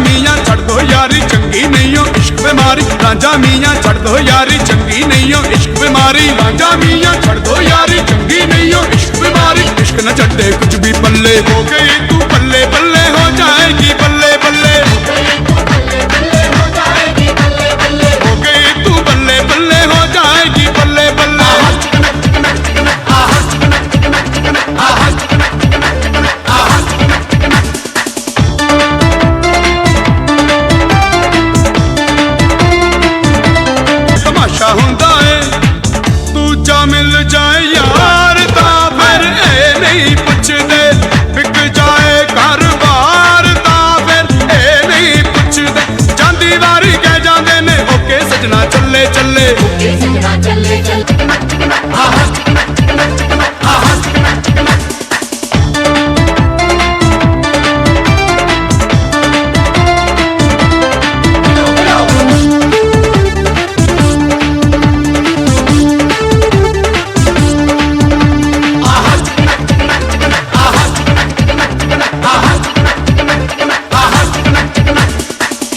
मियां छड़ दो यारी चंगी नहीं हो इश्क बीमारी रांझा मियां छड़ दो यारी चंगी नहीं हो इश्क बीमारी रांझा मियां छड़ दो यारी चंगी नहीं हो इश्क बीमारी इश्क न छड्डे कुछ भी पल्ले हो गई तू बल्ले बल्ले हो जाएगी बल्ले बल्ले हो गई तू बल्ले बल्ले हो जाएगी बल्ले बल्ले हो गई तू बल्ले बल्ले हो जाएगी बल्ले बल्ले तमाशा हुंदा है दूजा मिल जाए यार ता फिर ए नहीं पुछदे बिक जाए घर बार ता फिर ए नहीं पुछदे जांदी वारी कह जांदे ने ओके सजना चले चले ओके सजना चले चले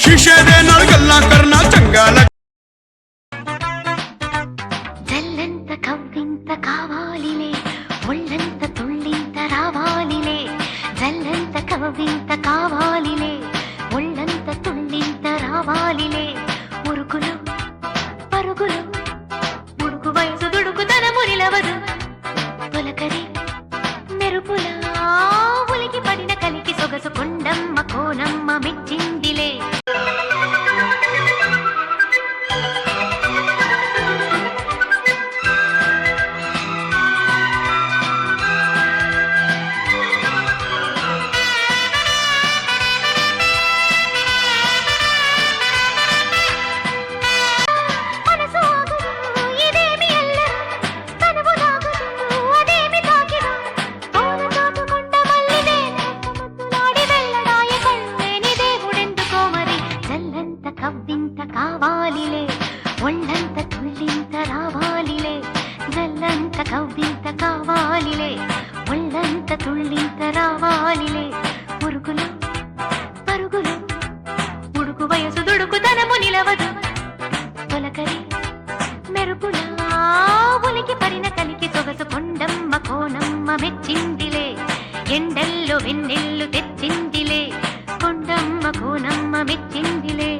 शीशे दे नाल गल्लां करना चंगा लग జల్లంత కవ్వింత కావాలిలే ఒళ్ళంత తుళ్ళింత రావాలిలే జల్లంత కవ్వింత కావాలిలే ఒళ్ళంత తుళ్ళింత రావాలిలే ఉరుకులు పరుగులు ఉడుకు వయసు దుడుకుతనము నిలవదు తొలకరి మెరుపులా ఉలికి పడిన కలికి సొగసు కొండమ్మ కోనమ్మ మెచ్చిందిలే కవ్వింత కావాలిలే ఒళ్ళంత తుళ్ళింత రావాలిలే జల్లంత కవ్వింత కావాలిలే ఒళ్ళంత తుళ్ళింత రావాలిలే పురుగులు పరుగులు ఉడుకు వయసు దుడుకుతనము నిలవదు తొలకరి మెరుపులా ఉలికి పడిన కలికి సొగసు కొండమ్మ కోనమ్మ మెచ్చిందిలే ఎండల్లో వెన్నెల్లు తెచ్చిందిలే కొండమ్మ కోనమ్మ మెచ్చిందిలే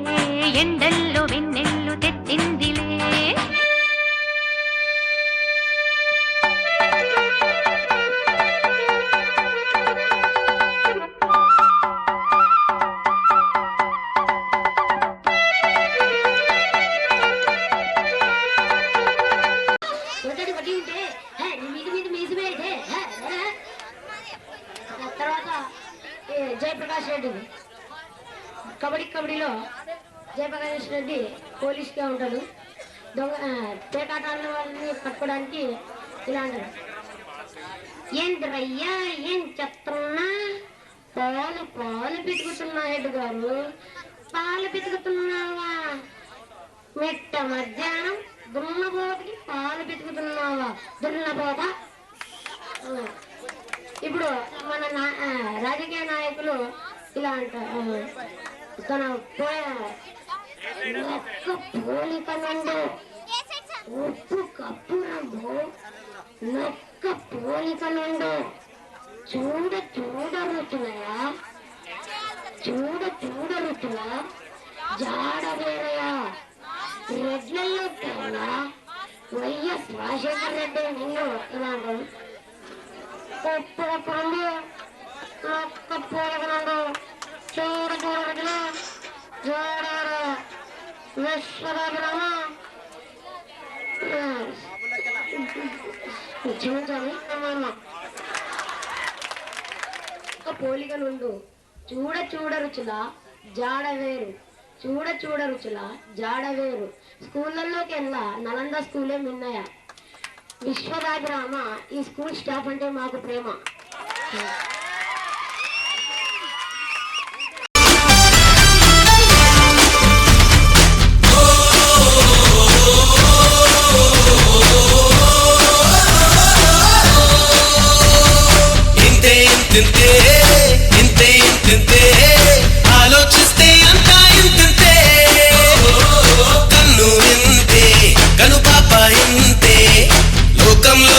ఎండల్లో వెన్నెల్లు తెచ్చిందిలే తర్వాత జయప్రకాష్ రెడ్డి కబడ్డీలో జయప్రకాష్ రెడ్డి పోలీస్గా ఉంటాడు. దొంగ పేకాటాడిన వాళ్ళని పట్టుకోవడానికి ఇలా అంటాడు, ఏంద్రయ్యా ఏం చెప్తున్నా పాలు పితుకుతున్నా హెడ్ గారు పాలు పితుకుతున్నావా మిట్ట మధ్యాహ్నం దున్నపోతకి పాలు పితుకుతున్నావా దున్నపోత. ఇప్పుడు మన రాజకీయ నాయకులు ఇలా అంటారు, తన ఒక్క పోలిక నుండి ఉప్పు కప్పు రంగు నొక్క పోలిక నుండి చూడ రుచులయా జాడ వేరయా రెడ్లలో కన్నా వైఎస్ రాజశేఖర రెడ్డి నిన్ను ఇలా అంటారు, కొప్పుడప్పుడు నొక్క పోలిక నుండి చూడ రుచులు జాడారు విశ్వరామ పోలిక నుండు చూడ రుచుల జాడ వేరు చూడ రుచుల జాడ వేరు. స్కూళ్ళల్లోకి వెళ్ళా నలంద స్కూలే మిన్నయ విశ్వరామ. ఈ స్కూల్ స్టాఫ్ అంటే మాకు ప్రేమ. ఇంతే ఆలోచిస్తే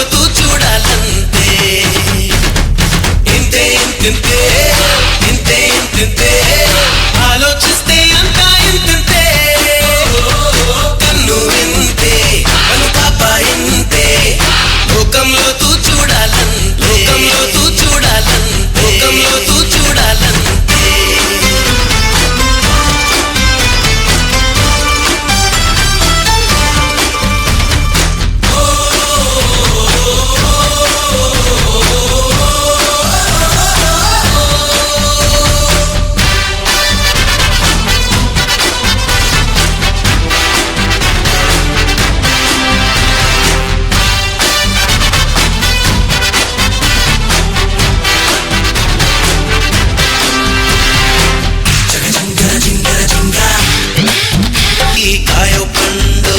లోతు చూడాలంతే ఇంతే ఇంతే ఇంతే ఇంతే ఆలోచిస్తే అంతా ఇంతే కన్ను ఇంతే కను పాప ఇంతే లోకంలో తూ చూడాలంతే లోకంలో తూ చూడాలంతే లోకంలో తూ చూడాలంతే ఈ కాయో పండు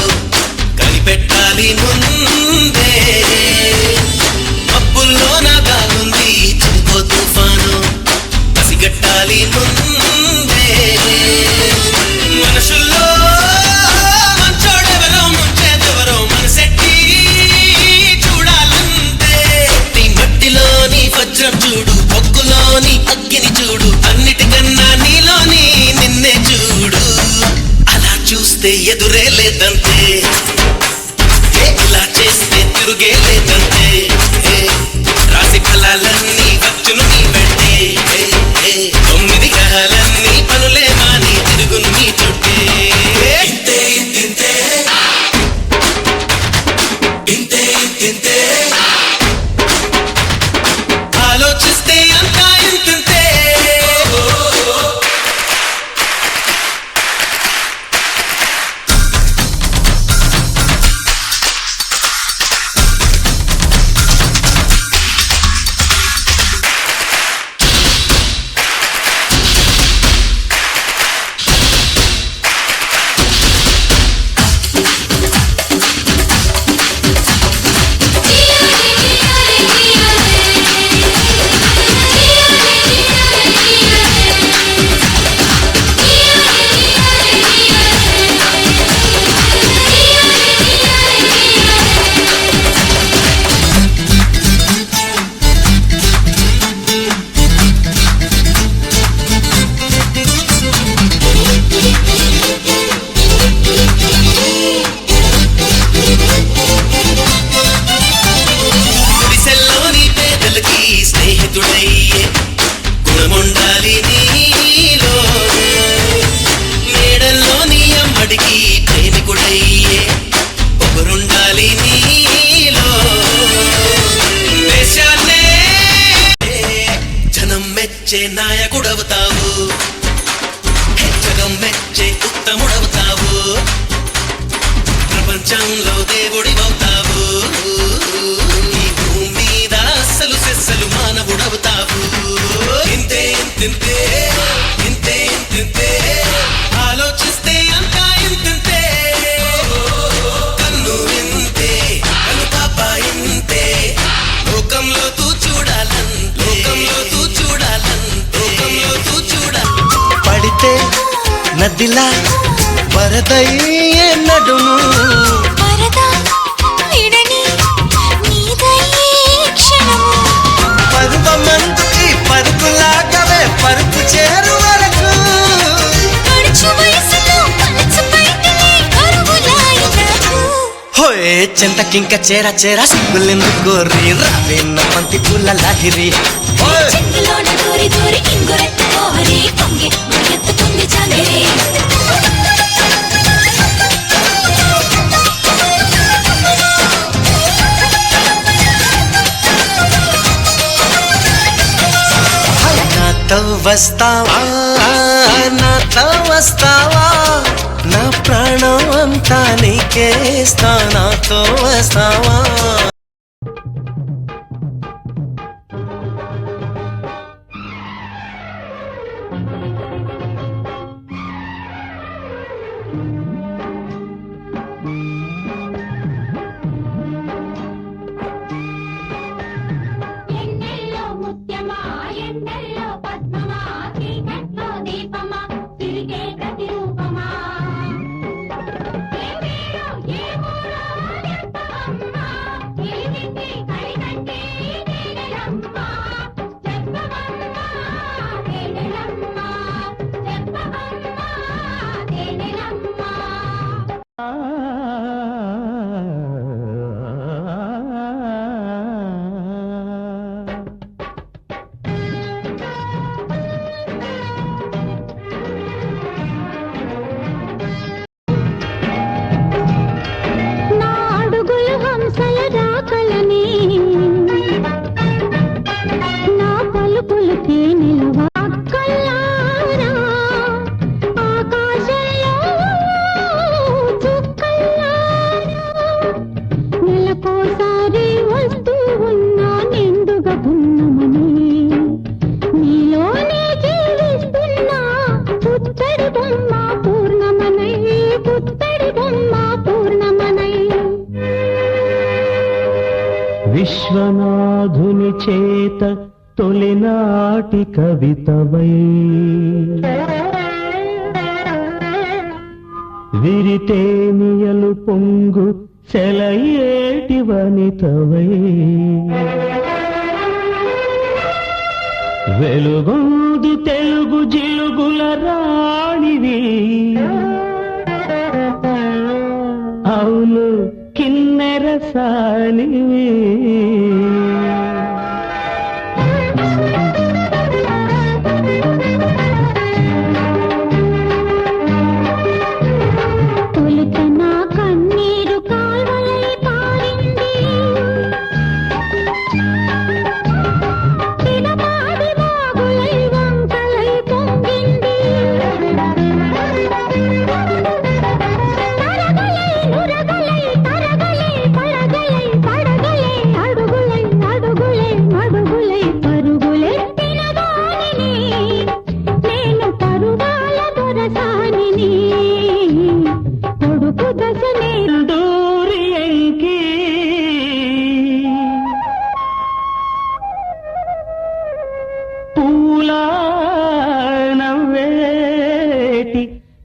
కనిపెట్టాలి ముందే మబ్బుల్లో నా గాలుంది చినుకో తుఫాను పసిగట్టాలి ముందే మనుషుల్లో మంచోడెవరో ముంచేదెవరో మనసెట్టి చూడాలంతే నీ మట్టిలోని వజ్రం చూడు బొగ్గులోని అగ్గిని చూడు అన్నిటికన్నా నీలోని నిన్నే చూడు అలా చూస్తే ఎదురే లేదంతే ఇలా చేస్తే తిరుగే లేదంతే రాశి ఫలాలన్నీ వచ్చును నీ వెంటే 9 గ్రహాలన్నీ పనులే మాని తిరుగును నీ చుట్టే ఇంతే ఇంతే ఇంతే ఇంతే ఆలోచిస్తే అంతా ఇంతే గుడిసెల్లోని పేదలకి స్నేహితుడయ్యే గుణముండాలి నీలో మేడల్లోని అమ్మడికి ప్రేమికుడయ్యే పొగరుండాలి నీలో దేశాన్నే జనం మెచ్చే నాయకుడవుతావు జగం మెచ్చే ఉత్తముడవుతావు ప్రపంచంలో దేవుడివవుతావు ఈ భూమి మీద అస్సలు సెస్సలు మానవుడవుతావు ఇంతే ఇంతే ఇంతే ఇంతే ఆలోచిస్తే అంతా ఇంతే కన్ను ఇంతే కను పాప ఇంతే లోకంలో తూ చూడాలంతే లోకంలో తూ చూడాలంతే లోకంలో తూ చూడాలి పడితే నదిలా వరదయ్యే నడుము పరువమందుకి పరుగులాగవే పరుపు చేరు వరకు హోయే చింతకింక చేర చేర సిగ్గులెందుకు గోరి రావేన్న మంతి పూల లాహిరి నాతో వస్తావా నాతో వస్తావా నా ప్రాణం అంతా నీకేస్తా నాతో వస్తావా ఏ విశ్వనాథుని చేత తొలినాటి కవితవై విరితేనియలు పొంగు సెలయేటి వనితవై వెలుగొందు తెలుగు జిలుగుల రాణివి అవును కిన్నెర సానివి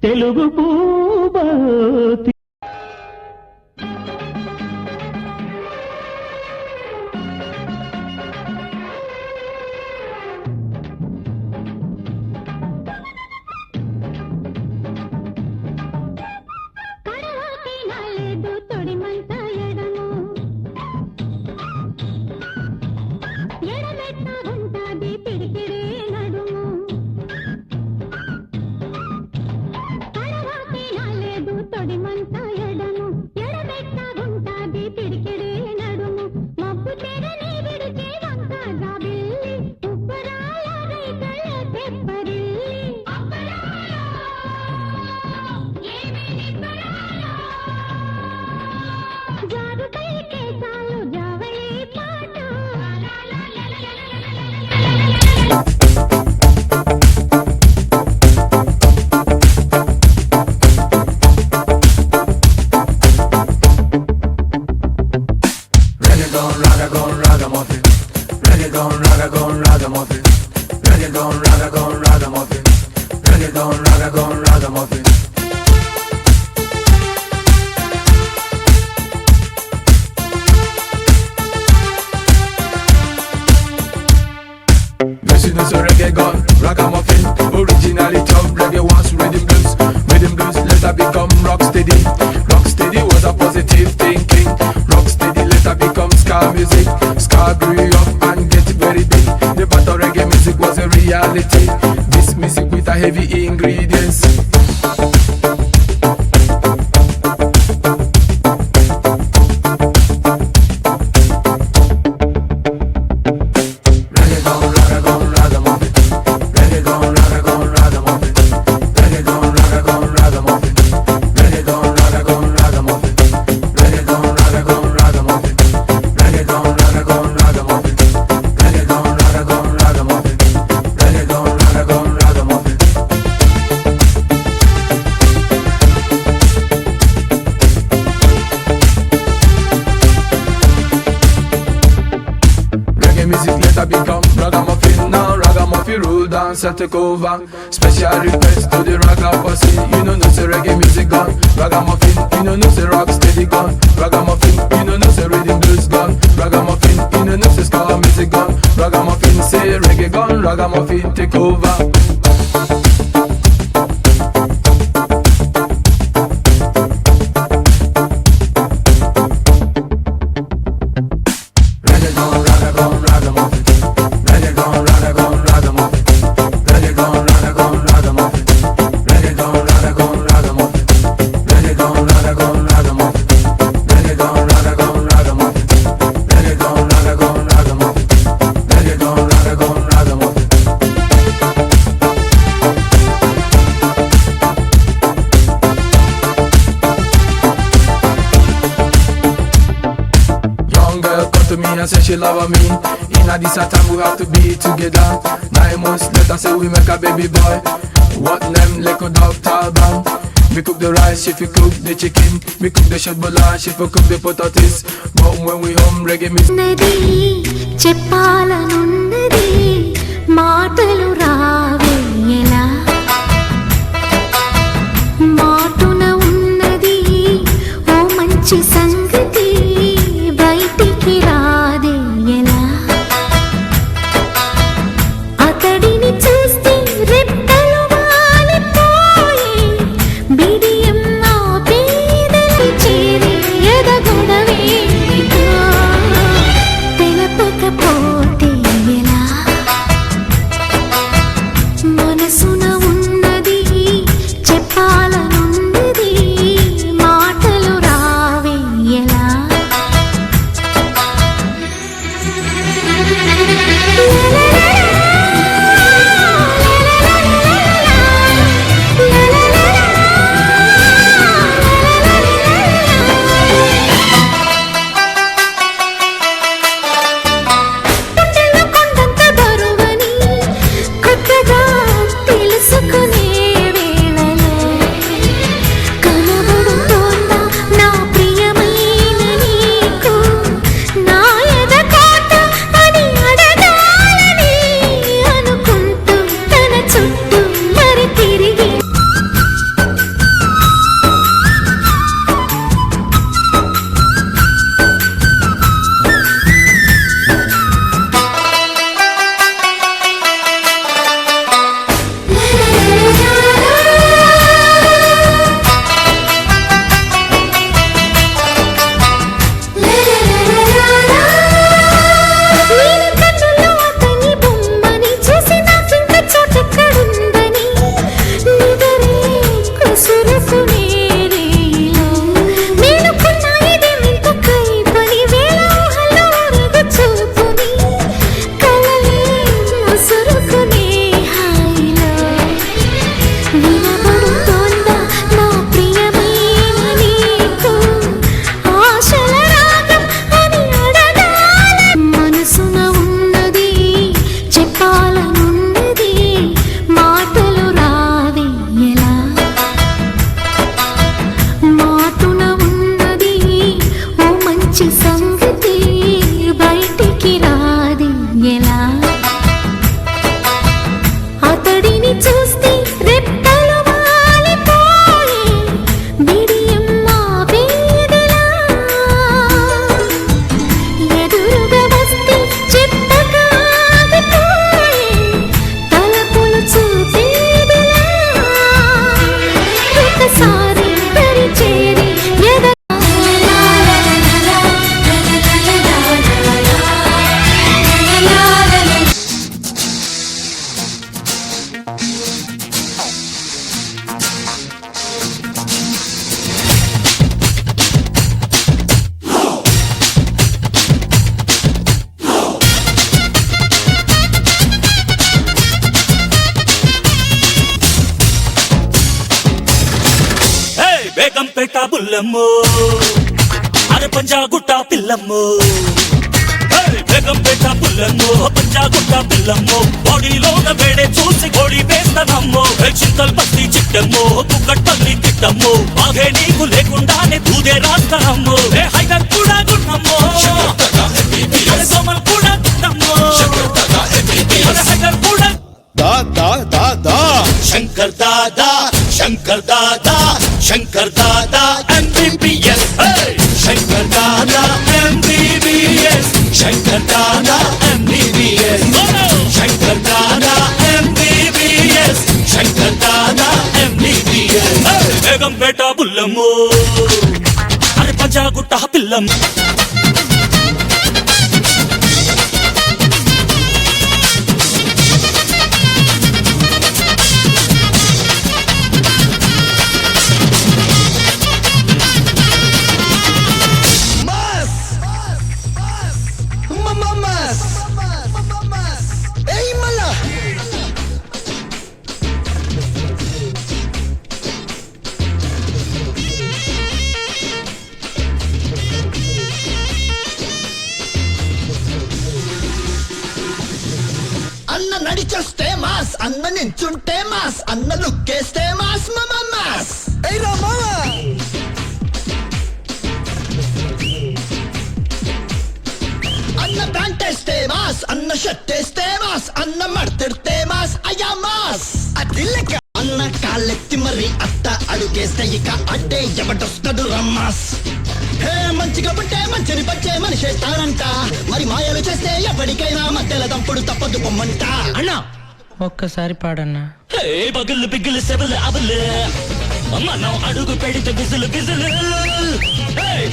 Telugu పూబోతి Originally top reggae was rhythm blues later become rock steady was a positive thinking, rock steady later become ska music, ska grew up and get very big, the battle reggae music was a reality, this music with a heavy ingredients. Dance take over. Special request to the ragamuffin. You know no say reggae music gone. Ragamuffin. You know no say rock steady gone. Ragamuffin. You know no say rhythm blues gone. Ragamuffin. You know no say ska music gone. Ragamuffin say reggae gone. Ragamuffin take over. Say she love me. In a this time we have to be together. 9 months later say we make a baby boy. What name Leko Dog Talban? Me cook the rice, if you cook the chicken. Me cook the shell balash, if you cook the potatoes. But when we home reggae music. నది చెప్పాలనున్నది మాటలు రావేలా మాటున ఉన్నది ఓ మంచి సంగతి బయటికి రాదే ఎలా అతడిని చూస్తే రెప్పలు వాలిపోయి బిడియం నా పేదలి చేరి ఎదగొడవేగా తెలపకపోతే ఎలా మనసున ఉన్నది చెప్పాలనున్నది మాటలు రావే ఎలా గుండెలో కొండంత బరువని కొత్తగా తెలుసుకునే వేళలో కనబడుతోందా నా ప్రియమైన నీకు నా ఎదకోట అని అడగాలని అనుకుంటూ తన చుట్టూ మరి తిరిగి నేను కన్నుల్లో అతని బొమ్మని చూసి నాకింక చోటెక్కడుందని నిదరే కుసురుకునే రేలో మేలుకున్న ఇదేమింత కైపని వేళ ఊహలో ఊరేగు చూపుని కలలే ముసురుకునే హాయిలో వినబడుతోందా నా ప్రియమైన నీకు ఆశల రాగం అని అడగాల మనసున ఉన్నది చెప్పాలనున్నది మాటలు రావే ఎలా మాటున ఉన్నది ఓ మంచి సంగతి బయటికి రాది ఎలా అతడిని చూస్తే రెప్పలు వాలిపోయి బిడియం మా వేదలా ఎదురుగా వస్తే చెప్పకాగిపోయి తలపులు చూపేదిలా ఒకసారి దరి చేరి బేగంపేట బుల్లమ్మో అరే పంజాగుట్ట పిల్లమ్మో బేగంపేట బుల్లమ్మో పంజాగుట్ట పిల్లమ్మో బాడీలోన వేడే చూసి కోడి వేస్తానమ్మో చింతల్ బస్తి చిట్టమ్మో కుక్కట్టల్లి కిట్టమ్మో బాగే నీకు లేకుండానే దూదే రాస్తానమ్మో హైదర్ కూడా గున్నమ్మో సోమల్ కూడా గున్నమ్మో హైదర్ కూడా Shankar Dada Shankar Dada Shankar Dada MBBS Shankar Dada MBBS Shankar Dada MBBS Shankar Dada MBBS Shankar Dada MBBS Begumpet బుల్లమ్మో అరే పంజాగుట్ట పిల్లం అన్న నడిచొస్తే మాస్, అన్న నించుంటే మాస్, అన్న లుక్కేస్తే మాస్ మాస్. అన్న ప్యాంట్ వేస్తే మాస్, అన్న షర్ట్ వేస్తే మాస్, అన్న మడతెడితే మాస్, అయ్యా మాస్. అది లెక్క అన్న కాళ్ళెత్తి మరి అత్త అడుగేస్తే ఇక అంటే ఎవడొస్తాడు రమ్మాస్. హే మంచిగా పుట్టే మంచిని పచ్చే మనిషి తానంట, మరి మాయలు చేస్తే ఎవరికైనా మధ్యల దంపుడు తప్పదు పొమ్మంట. అన్నా ఒక్కసారి పాడన్నా. పగులు పిగులు సెబులు అబులు మనం అడుగు పెడితే బిజులు బిజులు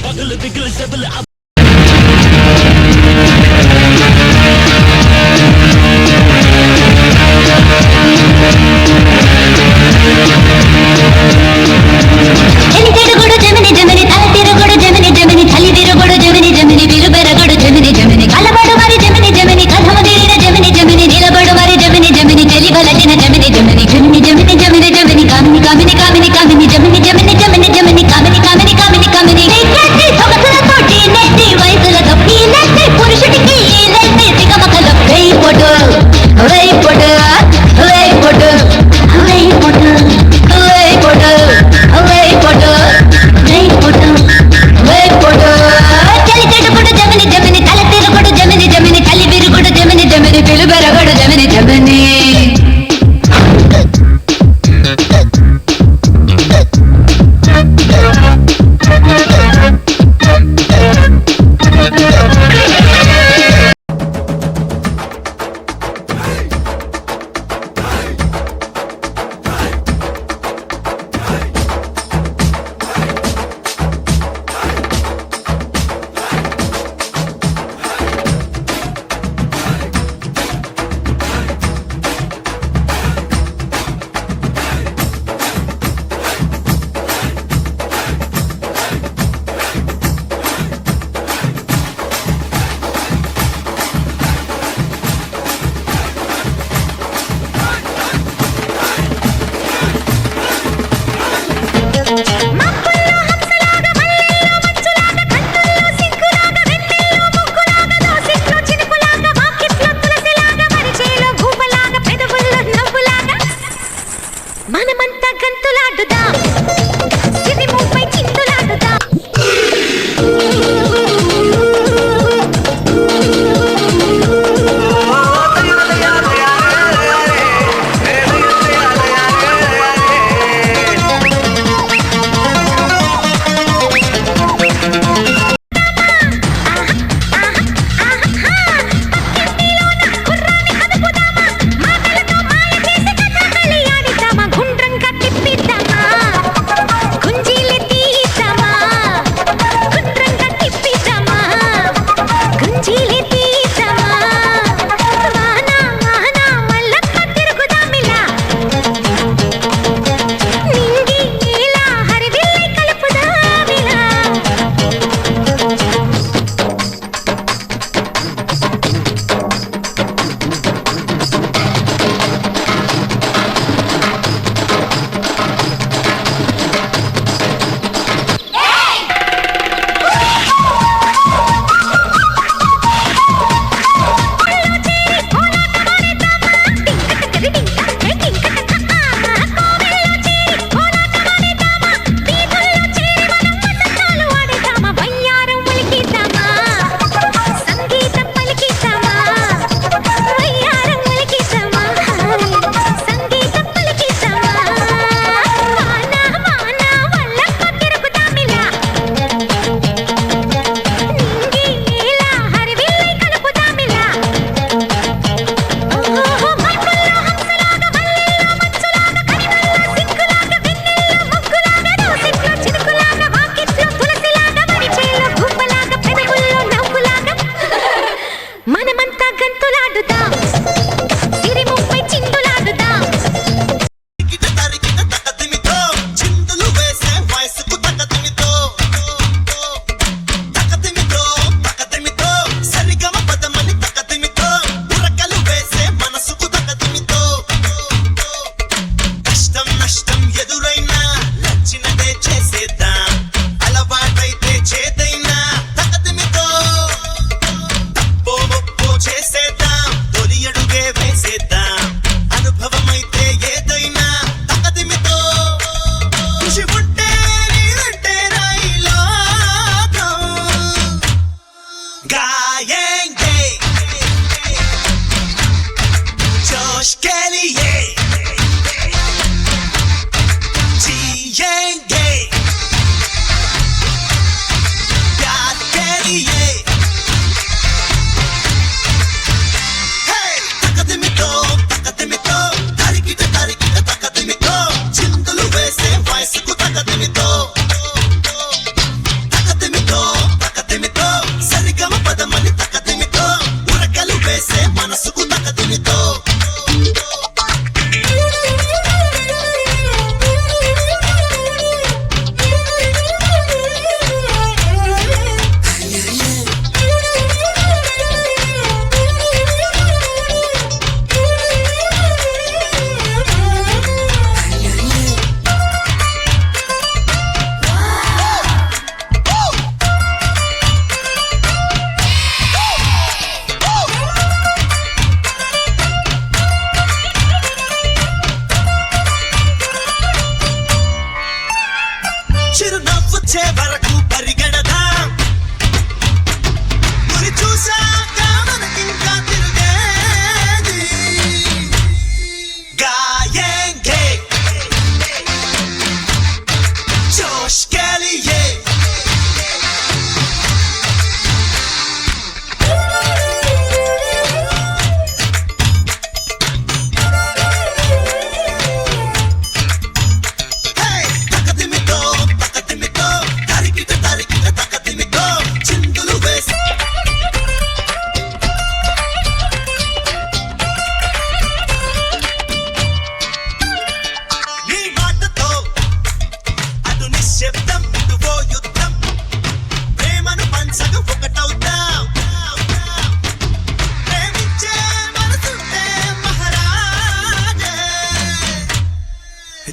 పగులు పిగులు సెబులు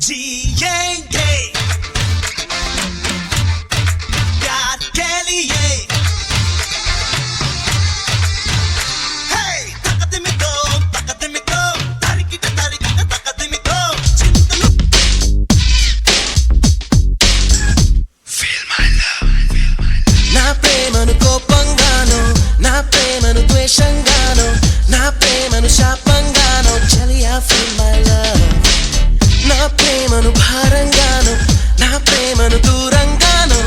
जिएंगे प्यार के लिए నా ప్రేమను కోపంగానో నా ప్రేమను ద్వేషంగానో నా ప్రేమను శాపంగానో చలియా ఫీల్ మై లవ్ నా ప్రేమను భారంగానో నా ప్రేమను దూరంగానో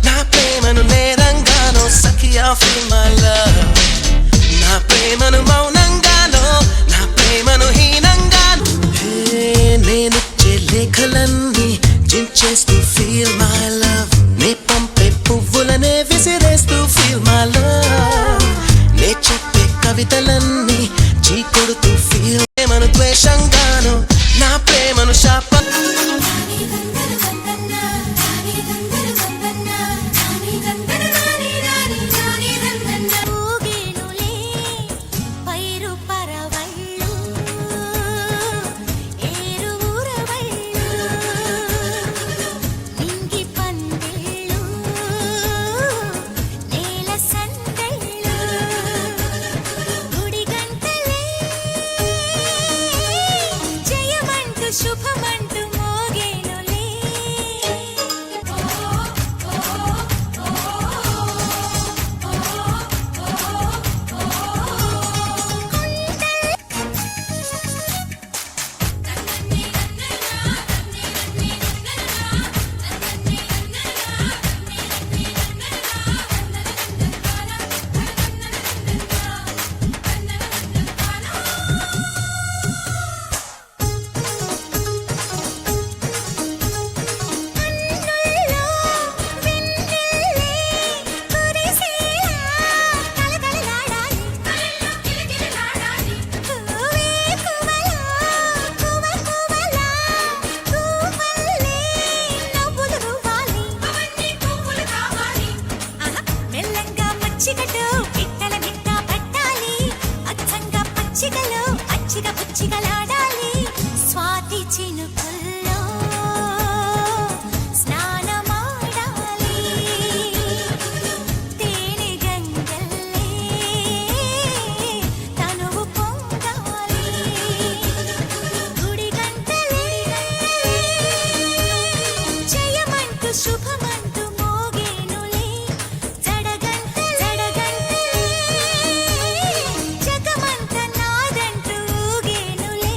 నా ప్రేమను నేరంగానో సఖియా ఫీల్ మై లవ్ నా ప్రేమను మౌనంగానో నా ప్రేమను హీనంగానో నేనిచ్చే లేఖలన్నీ జించేస్తూ ఫీల్ మై లవ్ నే పంపే పువ్వులనే విసిరేస్తూ ఫీల్ మై లవ్ నే చెప్పే కవితలన్నీ చీకొడుతూ ఫీల్ ప్రేమను ద్వేషంగాను నా ప్రేమను శాప శుభమంటూ మోగేనులే పచ్చిగలు అచ్చిగా పుచ్చిగలాడాలి స్వాతి చినుకుల్లో స్నానమాడాలి తేనె గంగల్లే తనువు పొంగాలి గుడి గంటలే జయమంటూ శుభమంటూ మోగేనులే జగమంత నాదంటూ ఊగేనులే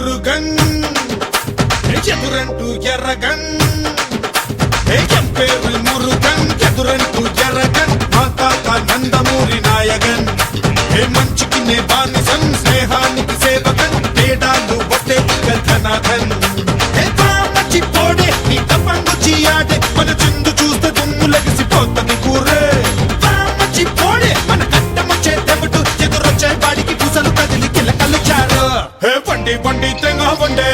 మురుగన్ ఎదురంటూ ఎర్రగన్ పేరు మురుగన్ ఎదురంటూ ఎర్రగన్ మా తాత నందమూరి నాయగన్ మంచికి నే బానిసన్ స్నేహానికి సేవకన్ తేడాలు ఒట్టే ధనాథన్ మర్చిపోడే నీ తప్పంగుచ్చి ఆడే మన చిందు చూస్తే దుమ్ము లగిసిపోతుంది కూరే మర్చిపోడే మన కట్టమొచ్చే దెబ్బటు ఎదురొచ్చే వాడికి పూసలు కదిలి కిలకలు చారు బండి బండి తెంగా బండే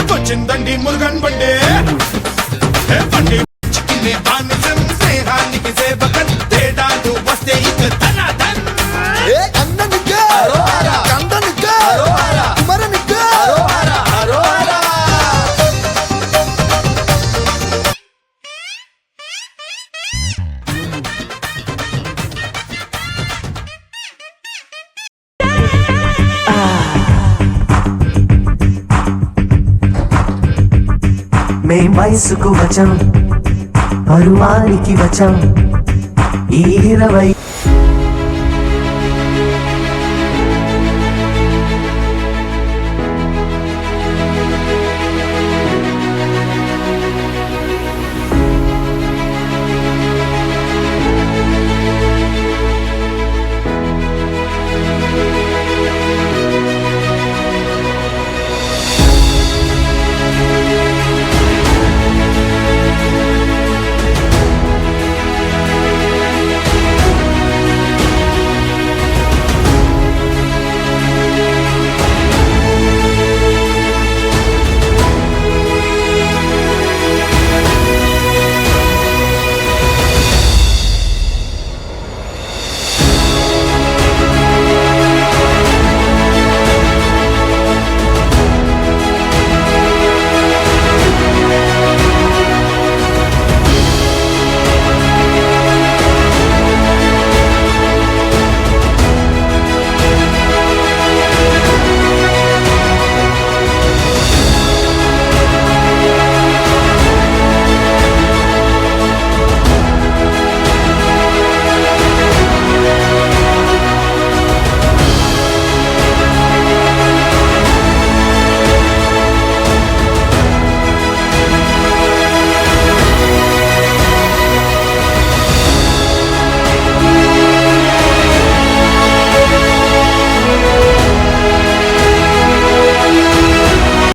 వచ్చిందండి మురుగన్ బండే బండి చిక్కినే బానిసం స్నేహానికి సేవకన్ తేడాలు వస్తే ఇక ధనాథన్ అన్ననికే కందనికే కుమరనికే మేం వయసుకు వచ్చాం పరువానికి వచ్చాం ఈ 20